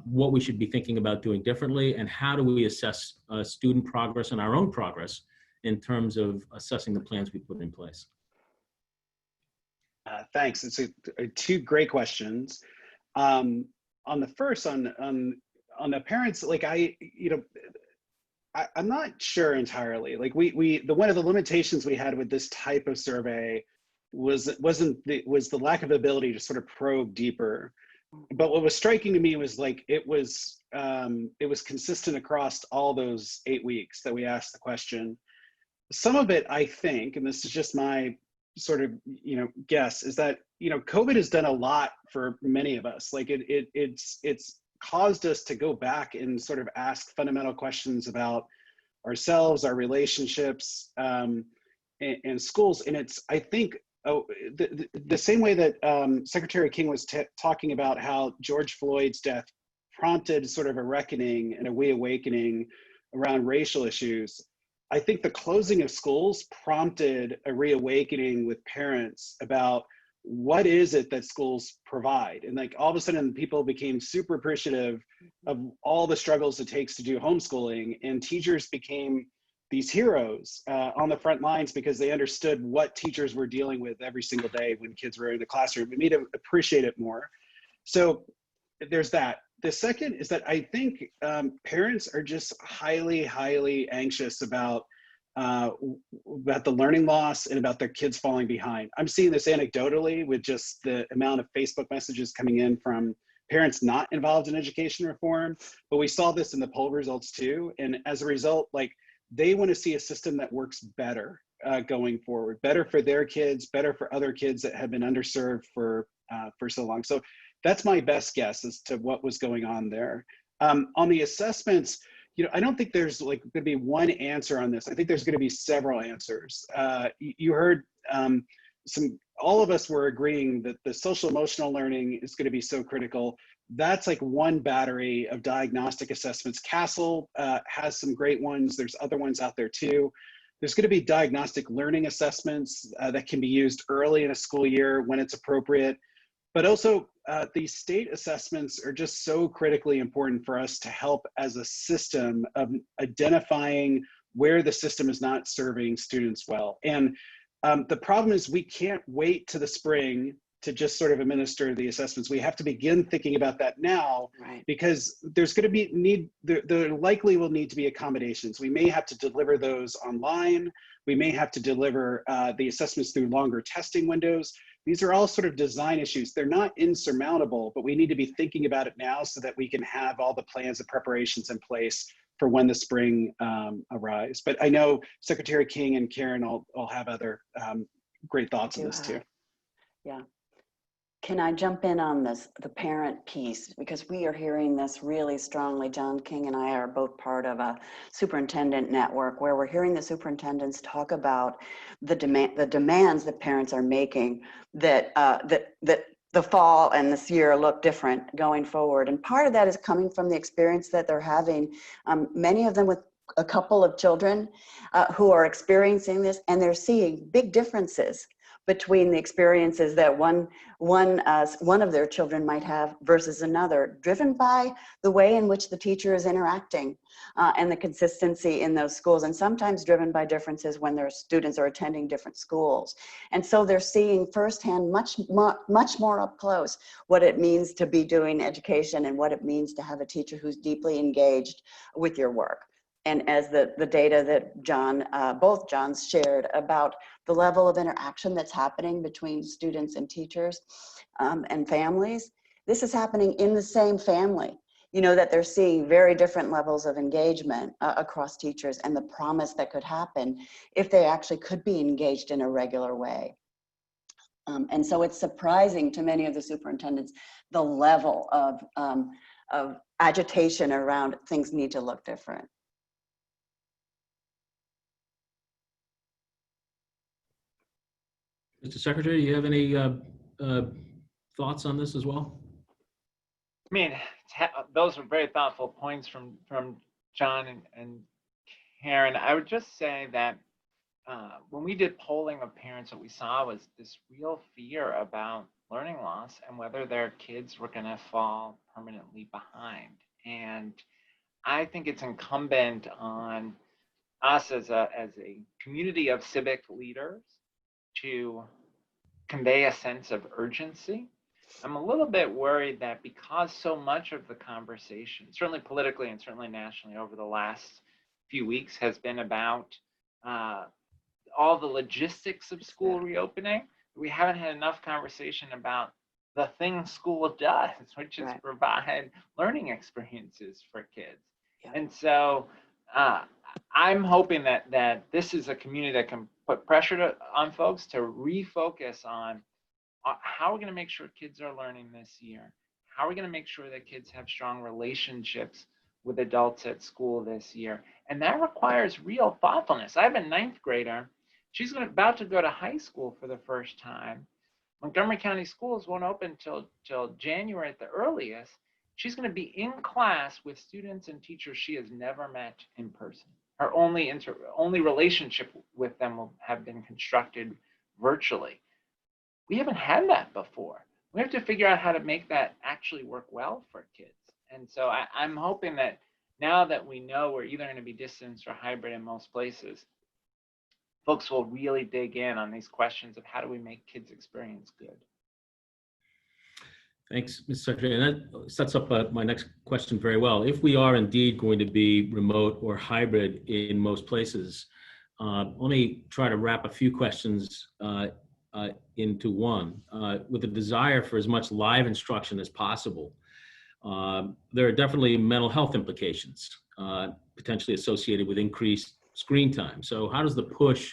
what we should be thinking about doing differently, and how do we assess student progress and our own progress in terms of assessing the plans we put in place. Thanks. It's two great questions. On the first, on the parents, like I'm not sure entirely. Like one of the limitations we had with this type of survey was the lack of ability to sort of probe deeper. But what was striking to me was like it was consistent across all those 8 weeks that we asked the question. Some of it, I think, and this is just my sort of guess, is that COVID has done a lot for many of us. Like it's caused us to go back and sort of ask fundamental questions about ourselves, our relationships, and schools. And it's, I think, the same way that Secretary King was talking about how George Floyd's death prompted sort of a reckoning and a reawakening around racial issues. I think the closing of schools prompted a reawakening with parents about what is it that schools provide. And like all of a sudden people became super appreciative of all the struggles it takes to do homeschooling, and teachers became these heroes on the front lines because they understood what teachers were dealing with every single day when kids were in the classroom. It made them appreciate it more. So there's that. The second is that I think parents are just highly anxious about the learning loss and about their kids falling behind. I'm seeing this anecdotally with just the amount of Facebook messages coming in from parents not involved in education reform, but we saw this in the poll results too. And as a result, like they want to see a system that works better going forward, better for their kids, better for other kids that have been underserved for so long. So that's my best guess as to what was going on there. On the assessments, I don't think there's like going to be one answer on this. I think there's going to be several answers. You heard all of us were agreeing that the social emotional learning is going to be so critical. That's like one battery of diagnostic assessments. CASEL has some great ones. There's other ones out there too. There's going to be diagnostic learning assessments that can be used early in a school year when it's appropriate. But also, these state assessments are just so critically important for us to help as a system of identifying where the system is not serving students well. And the problem is we can't wait to the spring to just sort of administer the assessments. We have to begin thinking about that now, Right. because there's going to be there likely will need to be accommodations. We may have to deliver those online. We may have to deliver the assessments through longer testing windows. These are all sort of design issues. They're not insurmountable, but we need to be thinking about it now so that we can have all the plans and preparations in place for when the spring arrives. But I know Secretary King and Karen all have other great thoughts on this too. Yeah. Can I jump in on this, the parent piece? Because we are hearing this really strongly. John King and I are both part of a superintendent network where we're hearing the superintendents talk about the demands that parents are making, that the fall and this year look different going forward. And part of that is coming from the experience that they're having, many of them with a couple of children who are experiencing this, and they're seeing big differences between the experiences that one of their children might have versus another, driven by the way in which the teacher is interacting and the consistency in those schools, and sometimes driven by differences when their students are attending different schools. And so they're seeing firsthand much more up close what it means to be doing education and what it means to have a teacher who's deeply engaged with your work. And as the data that both Johns shared about the level of interaction that's happening between students and teachers and families, this is happening in the same family, that they're seeing very different levels of engagement across teachers and the promise that could happen if they actually could be engaged in a regular way. And so it's surprising to many of the superintendents, the level of agitation around things need to look different. Mr. Secretary, do you have any thoughts on this as well? I mean, those are very thoughtful points from John and Karen. I would just say that when we did polling of parents, what we saw was this real fear about learning loss and whether their kids were going to fall permanently behind. And I think it's incumbent on us as a community of civic leaders to convey a sense of urgency. I'm a little bit worried that because so much of the conversation, certainly politically and certainly nationally over the last few weeks, has been about all the logistics of school reopening, we haven't had enough conversation about the thing school does, which is provide learning experiences for kids. Yeah. And so I'm hoping that this is a community that can put pressure on folks to refocus on how we're going to make sure kids are learning this year. How are we going to make sure that kids have strong relationships with adults at school this year? And that requires real thoughtfulness. I have a 9th grader. She's about to go to high school for the first time. Montgomery County schools won't open till January at the earliest. She's going to be in class with students and teachers she has never met in person. our only relationship with them will have been constructed virtually. We haven't had that before. We have to figure out how to make that actually work well for kids. And so I'm hoping that now that we know we're either going to be distance or hybrid in most places, folks will really dig in on these questions of how do we make kids' experience good. Thanks, Mr. Secretary. And that sets up my next question very well. If we are indeed going to be remote or hybrid in most places, let me try to wrap a few questions into one. With a desire for as much live instruction as possible, there are definitely mental health implications potentially associated with increased screen time. So how does the push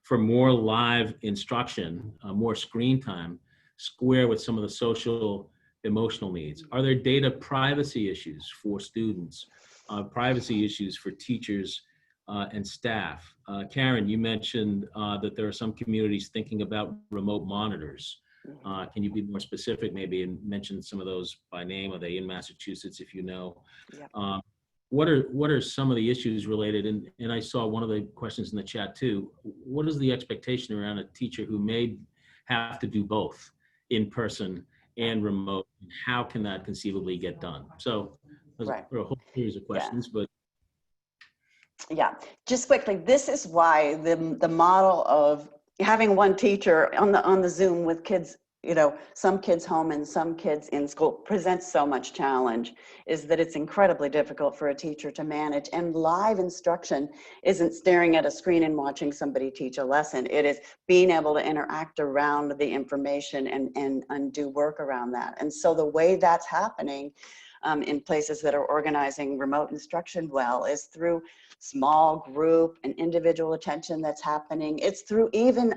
for more live instruction, more screen time, square with some of the social emotional needs? Are there data privacy issues for students, privacy issues for teachers and staff? Karen, you mentioned that there are some communities thinking about remote monitors. Can you be more specific maybe and mention some of those by name? Are they in Massachusetts, if you know? Yep. What are some of the issues related? And I saw one of the questions in the chat too. What is the expectation around a teacher who may have to do both in person and remote? How can that conceivably get done? So there's a whole series of questions, but yeah, just quickly, this is why the model of having one teacher on the Zoom with kids, you know, some kids home and some kids in school presents so much challenge, is that it's incredibly difficult for a teacher to manage. And live instruction isn't staring at a screen and watching somebody teach a lesson. It is being able to interact around the information and do work around that. And so the way that's happening in places that are organizing remote instruction well is through small group and individual attention that's happening. It's through even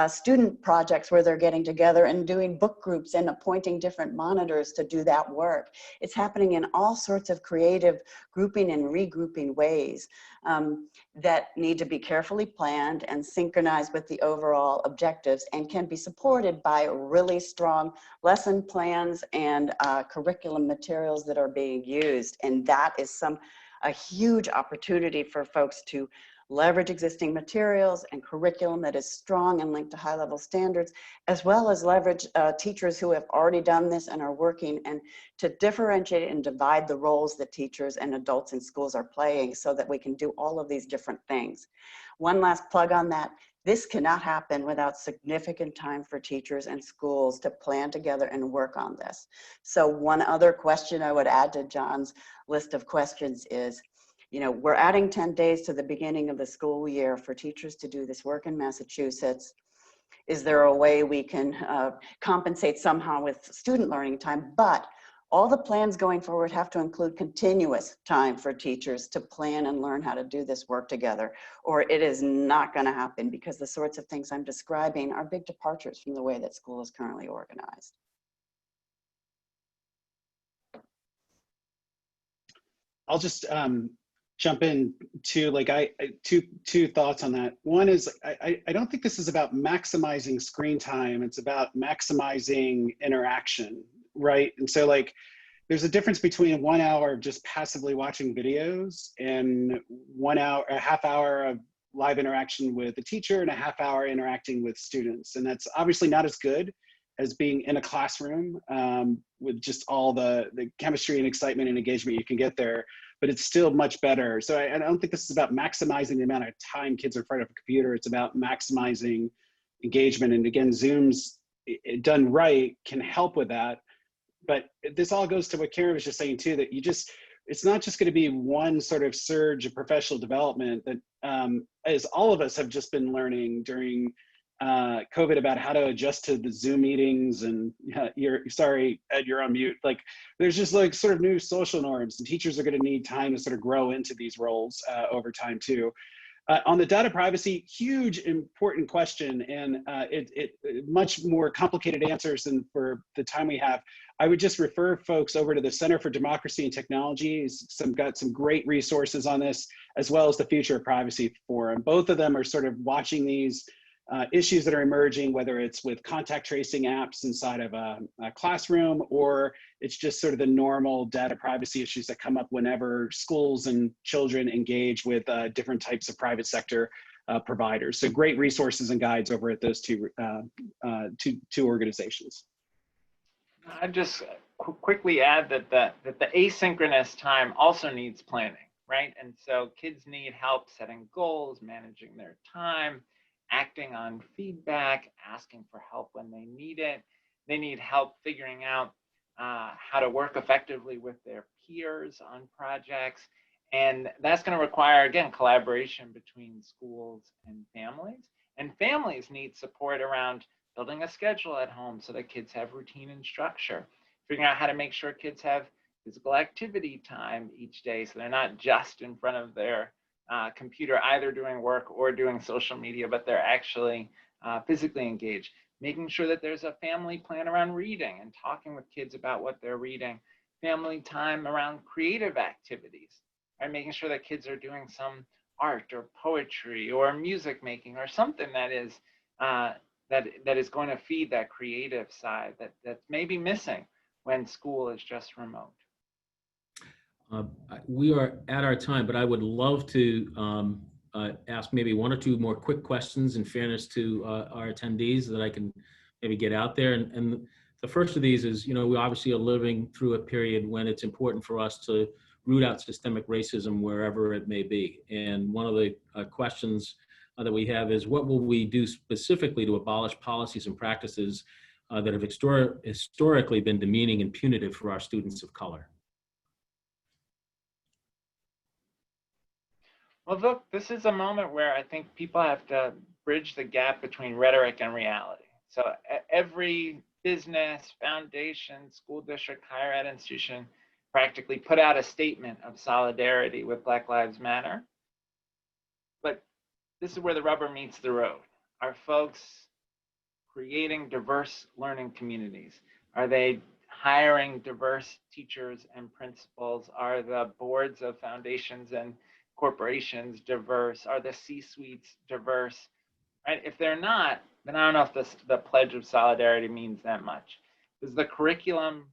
student projects where they're getting together and doing book groups and appointing different monitors to do that work. It's happening in all sorts of creative grouping and regrouping ways that need to be carefully planned and synchronized with the overall objectives and can be supported by really strong lesson plans and curriculum materials that are being used. And that is a huge opportunity for folks to leverage existing materials and curriculum that is strong and linked to high-level standards, as well as leverage teachers who have already done this and are working, and to differentiate and divide the roles that teachers and adults in schools are playing so that we can do all of these different things. One last plug on that. This cannot happen without significant time for teachers and schools to plan together and work on this. So one other question I would add to John's list of questions is, you know, we're adding 10 days to the beginning of the school year for teachers to do this work in Massachusetts. Is there a way we can compensate somehow with student learning time? But all the plans going forward have to include continuous time for teachers to plan and learn how to do this work together, or it is not going to happen, because the sorts of things I'm describing are big departures from the way that school is currently organized. I'll just jump in to two thoughts on that. One is I don't think this is about maximizing screen time. It's about maximizing interaction, right? And so like there's a difference between 1 hour of just passively watching videos and a half hour of live interaction with the teacher and a half hour interacting with students. And that's obviously not as good as being in a classroom with just all the chemistry and excitement and engagement you can get there, but it's still much better. So I don't think this is about maximizing the amount of time kids are in front of a computer. It's about maximizing engagement. And again, Zoom's done right can help with that. But this all goes to what Karen was just saying too, that it's not just going to be one sort of surge of professional development that as all of us have just been learning during COVID about how to adjust to the Zoom meetings, and sorry, Ed, you're on mute. Like there's just like sort of new social norms, and teachers are going to need time to sort of grow into these roles over time too. On the data privacy, huge important question, and it much more complicated answers than for the time we have. I would just refer folks over to the Center for Democracy and Technology. Got some great resources on this, as well as the Future of Privacy Forum. Both of them are sort of watching these issues that are emerging, whether it's with contact tracing apps inside of a classroom, or it's just sort of the normal data privacy issues that come up whenever schools and children engage with different types of private sector providers. So great resources and guides over at those two organizations. I just quickly add that the asynchronous time also needs planning, right? And so kids need help setting goals, managing their time, acting on feedback, asking for help when they need it. They need help figuring out how to work effectively with their peers on projects. And that's going to require, again, collaboration between schools and families. And families need support around building a schedule at home so that kids have routine and structure, figuring out how to make sure kids have physical activity time each day so they're not just in front of their computer either doing work or doing social media, but they're actually physically engaged. Making sure that there's a family plan around reading and talking with kids about what they're reading. Family time around creative activities, right? Making sure that kids are doing some art or poetry or music making or something that is that is going to feed that creative side that may be missing when school is just remote. We are at our time, but I would love to ask maybe one or two more quick questions in fairness to our attendees that I can maybe get out there. And the first of these is, we obviously are living through a period when it's important for us to root out systemic racism wherever it may be. And one of the questions that we have is, what will we do specifically to abolish policies and practices that have historically been demeaning and punitive for our students of color? Well, look, this is a moment where I think people have to bridge the gap between rhetoric and reality. So every business, foundation, school district, higher ed institution practically put out a statement of solidarity with Black Lives Matter. But this is where the rubber meets the road. Are folks creating diverse learning communities? Are they hiring diverse teachers and principals? Are the boards of foundations and corporations diverse? Are the C-suites diverse? Right? If they're not, then I don't know if the Pledge of Solidarity means that much. Does the curriculum,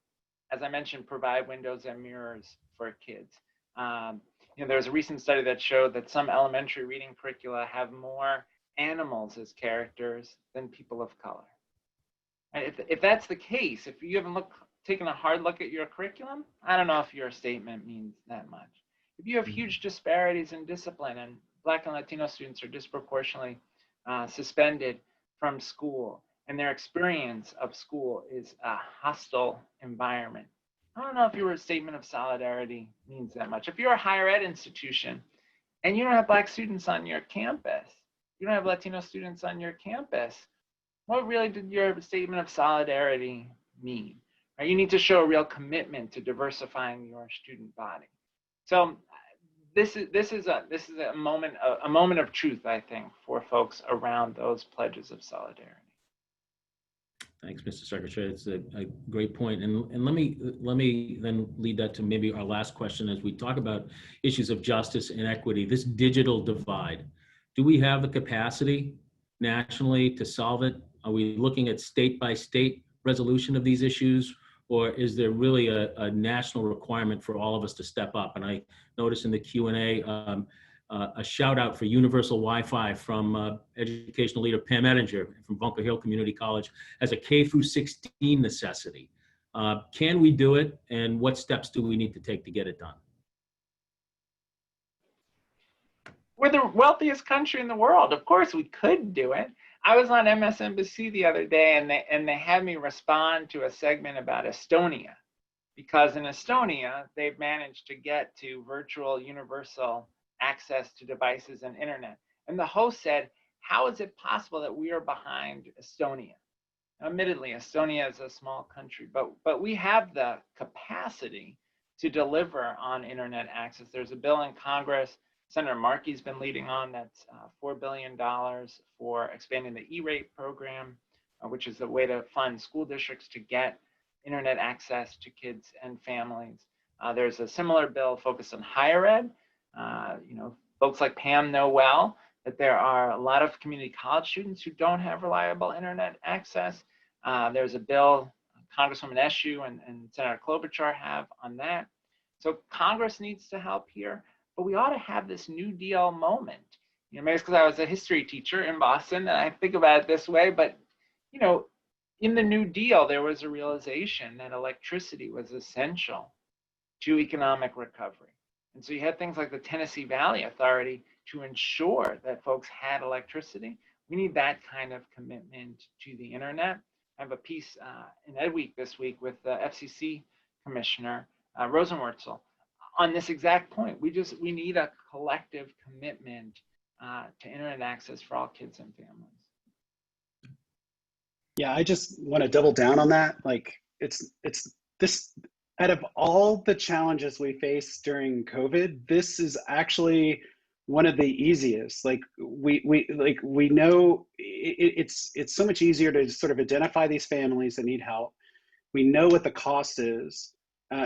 as I mentioned, provide windows and mirrors for kids? There's a recent study that showed that some elementary reading curricula have more animals as characters than people of color. And if that's the case, if you haven't taken a hard look at your curriculum, I don't know if your statement means that much. If you have huge disparities in discipline and Black and Latino students are disproportionately suspended from school and their experience of school is a hostile environment, I don't know if your statement of solidarity means that much. If you're a higher ed institution and you don't have Black students on your campus, you don't have Latino students on your campus, what really did your statement of solidarity mean? Right? You need to show a real commitment to diversifying your student body. So this is a moment of truth, I think, for folks around those pledges of solidarity. Thanks, Mr. Secretary. It's a great point. And let me then lead that to maybe our last question as we talk about issues of justice and equity, this digital divide. Do we have the capacity nationally to solve it? Are we looking at state by state resolution of these issues? Or is there really a national requirement for all of us to step up? And I noticed in the Q&A a shout out for universal Wi-Fi from educational leader Pam Ettinger from Bunker Hill Community College as a K through 16 necessity. Can we do it? And what steps do we need to take to get it done? We're the wealthiest country in the world. Of course we could do it. I was on MSNBC the other day and they had me respond to a segment about Estonia, because in Estonia, they've managed to get to virtual universal access to devices and internet. And the host said, how is it possible that we are behind Estonia? Admittedly, Estonia is a small country, but we have the capacity to deliver on internet access. There's a bill in Congress Senator Markey's been leading on, that's $4 billion for expanding the E-rate program, which is a way to fund school districts to get internet access to kids and families. There's a similar bill focused on higher ed. Folks like Pam know well that there are a lot of community college students who don't have reliable internet access. There's a bill Congresswoman Eshoo and Senator Klobuchar have on that. So Congress needs to help here, but we ought to have this New Deal moment. You know, maybe it's because I was a history teacher in Boston and I think about it this way, but you know, in the New Deal, there was a realization that electricity was essential to economic recovery. And so you had things like the Tennessee Valley Authority to ensure that folks had electricity. We need that kind of commitment to the internet. I have a piece in EdWeek this week with the FCC Commissioner, Rosenworcel, on this exact point. We need a collective commitment to internet access for all kids and families. Yeah, I just want to double down on that. Like it's this, out of all the challenges we faced during COVID, this is actually one of the easiest. Like we know it's so much easier to sort of identify these families that need help. We know what the cost is.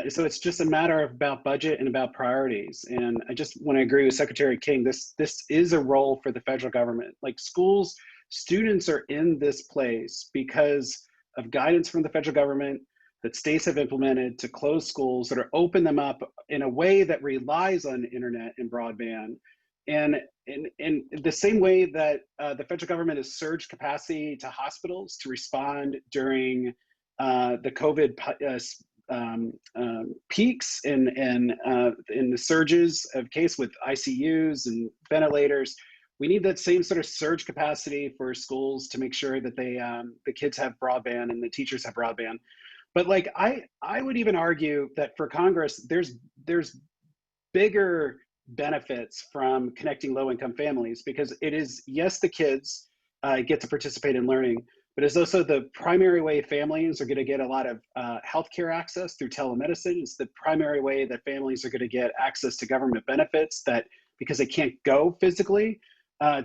So it's just a matter of about budget and about priorities. And I just want to agree with Secretary King. This is a role for the federal government. Like schools, students are in this place because of guidance from the federal government that states have implemented to close schools, that are open them up in a way that relies on internet and broadband. And in the same way that the federal government has surged capacity to hospitals to respond during the COVID peaks and in the surges of case with ICUs and ventilators, we need that same sort of surge capacity for schools to make sure that they the kids have broadband and the teachers have broadband. But like I would even argue that for Congress, there's bigger benefits from connecting low-income families, because it is, yes, the kids get to participate in learning, but it's also the primary way families are going to get a lot of healthcare access through telemedicine. It's the primary way that families are going to get access to government benefits, that because they can't go physically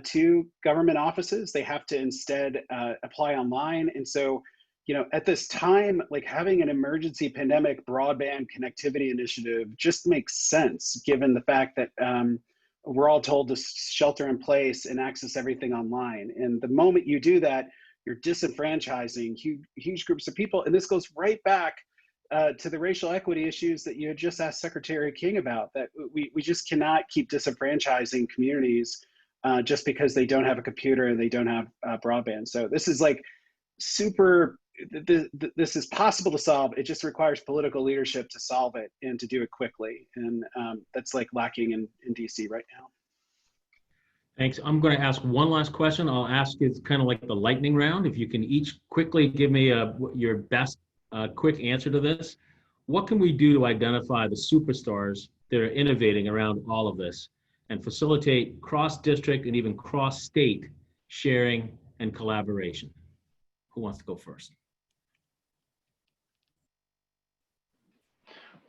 to government offices, they have to instead apply online. And so, you know, at this time, like having an emergency pandemic broadband connectivity initiative just makes sense, given the fact that we're all told to shelter in place and access everything online. And the moment you do that, you're disenfranchising huge groups of people. And this goes right back to the racial equity issues that you had just asked Secretary King about, that we just cannot keep disenfranchising communities just because they don't have a computer and they don't have broadband. So this is like super, this is possible to solve. It just requires political leadership to solve it and to do it quickly. And that's like lacking in DC right now. Thanks. I'm going to ask one last question. I'll ask it's kind of like the lightning round. If you can each quickly give me your best quick answer to this. What can we do to identify the superstars that are innovating around all of this and facilitate cross-district and even cross-state sharing and collaboration? Who wants to go first?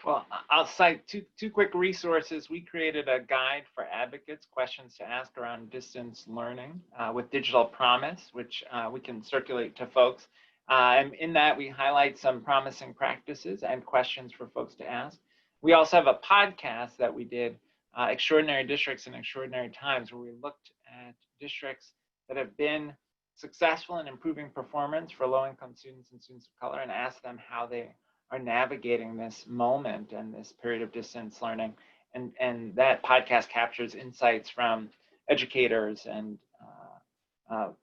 Well, I'll cite two quick resources. We created a guide for advocates, questions to ask around distance learning with Digital Promise, which we can circulate to folks. And in that, we highlight some promising practices and questions for folks to ask. We also have a podcast that we did, Extraordinary Districts in Extraordinary Times, where we looked at districts that have been successful in improving performance for low-income students and students of color, and asked them how they are navigating this moment and this period of distance learning. And that podcast captures insights from educators and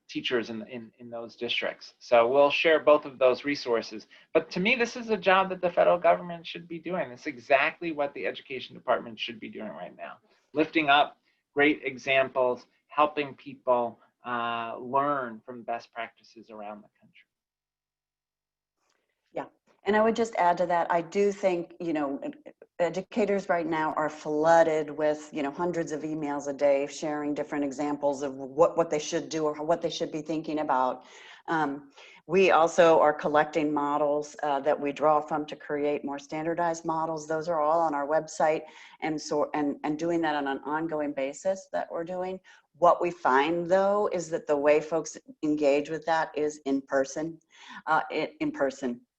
teachers in those districts. So we'll share both of those resources. But to me, this is a job that the federal government should be doing. It's exactly what the education department should be doing right now. Lifting up great examples, helping people learn from best practices around the country. Yeah, and I would just add to that, I do think, you know, educators right now are flooded with, you know, hundreds of emails a day sharing different examples of what they should do or what they should be thinking about. We also are collecting models that we draw from to create more standardized models. Those are all on our website, and so and doing that on an ongoing basis that we're doing. What we find though is that the way folks engage with that is in person.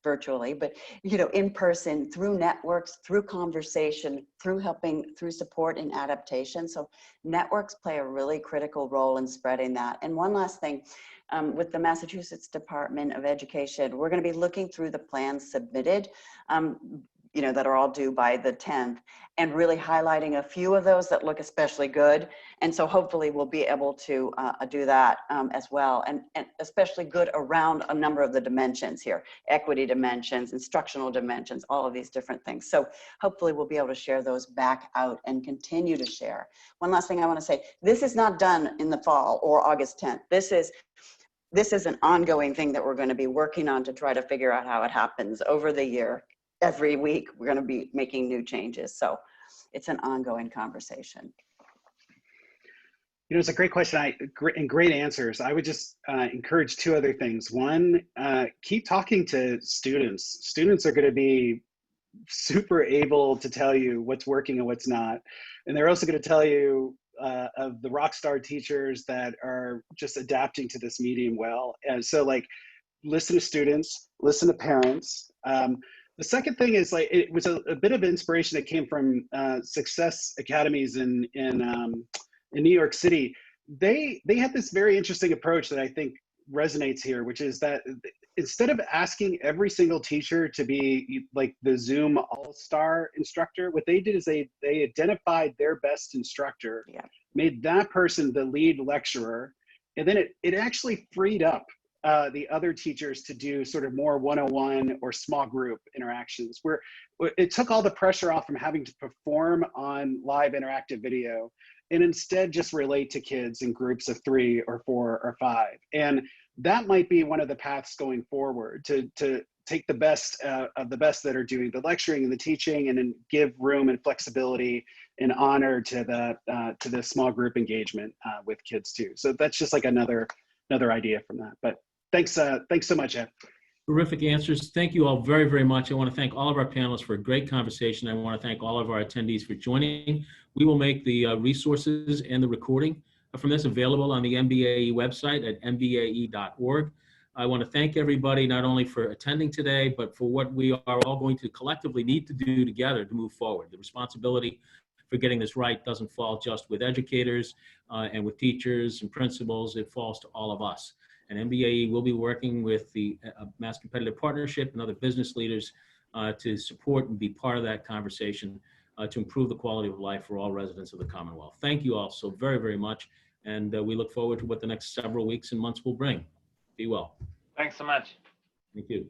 virtually, but in person, through networks, through conversation, through support and adaptation. So networks play a really critical role in spreading that. And one last thing, with the Massachusetts Department of Education, we're going to be looking through the plans submitted, that are all due by the 10th, and really highlighting a few of those that look especially good. And so hopefully we'll be able to do that as well, and especially good around a number of the dimensions here, equity dimensions, instructional dimensions, all of these different things. So hopefully we'll be able to share those back out and continue to share. One last thing I want to say, this is not done in the fall or August 10th. This is an ongoing thing that we're going to be working on to try to figure out how it happens over the year. Every week, we're going to be making new changes. So it's an ongoing conversation. It's a great question and great answers. I would just encourage two other things. One, keep talking to students. Students are going to be super able to tell you what's working and what's not. And they're also going to tell you of the rock star teachers that are just adapting to this medium well. And so listen to students, listen to parents. The second thing is it was a bit of inspiration that came from Success Academies in New York City. They had this very interesting approach that I think resonates here, which is that instead of asking every single teacher to be like the Zoom all-star instructor, what they did is they identified their best instructor, made that person the lead lecturer, and then it actually freed up the other teachers to do sort of more one-on-one or small group interactions, where it took all the pressure off from having to perform on live interactive video and instead just relate to kids in groups of 3 or 4 or 5. And that might be one of the paths going forward, to take the best of the best that are doing the lecturing and the teaching, and then give room and flexibility and honor to the small group engagement with kids too. So that's just like another idea from that. But thanks so much, Ed. Terrific answers. Thank you all very, very much. I want to thank all of our panelists for a great conversation. I want to thank all of our attendees for joining. We will make the resources and the recording from this available on the MBAE website at mbae.org. I want to thank everybody not only for attending today, but for what we are all going to collectively need to do together to move forward. The responsibility for getting this right doesn't fall just with educators and with teachers and principals. It falls to all of us. And MBAE will be working with the Mass Competitive Partnership and other business leaders to support and be part of that conversation to improve the quality of life for all residents of the Commonwealth. Thank you all so very, very much. And we look forward to what the next several weeks and months will bring. Be well. Thanks so much. Thank you.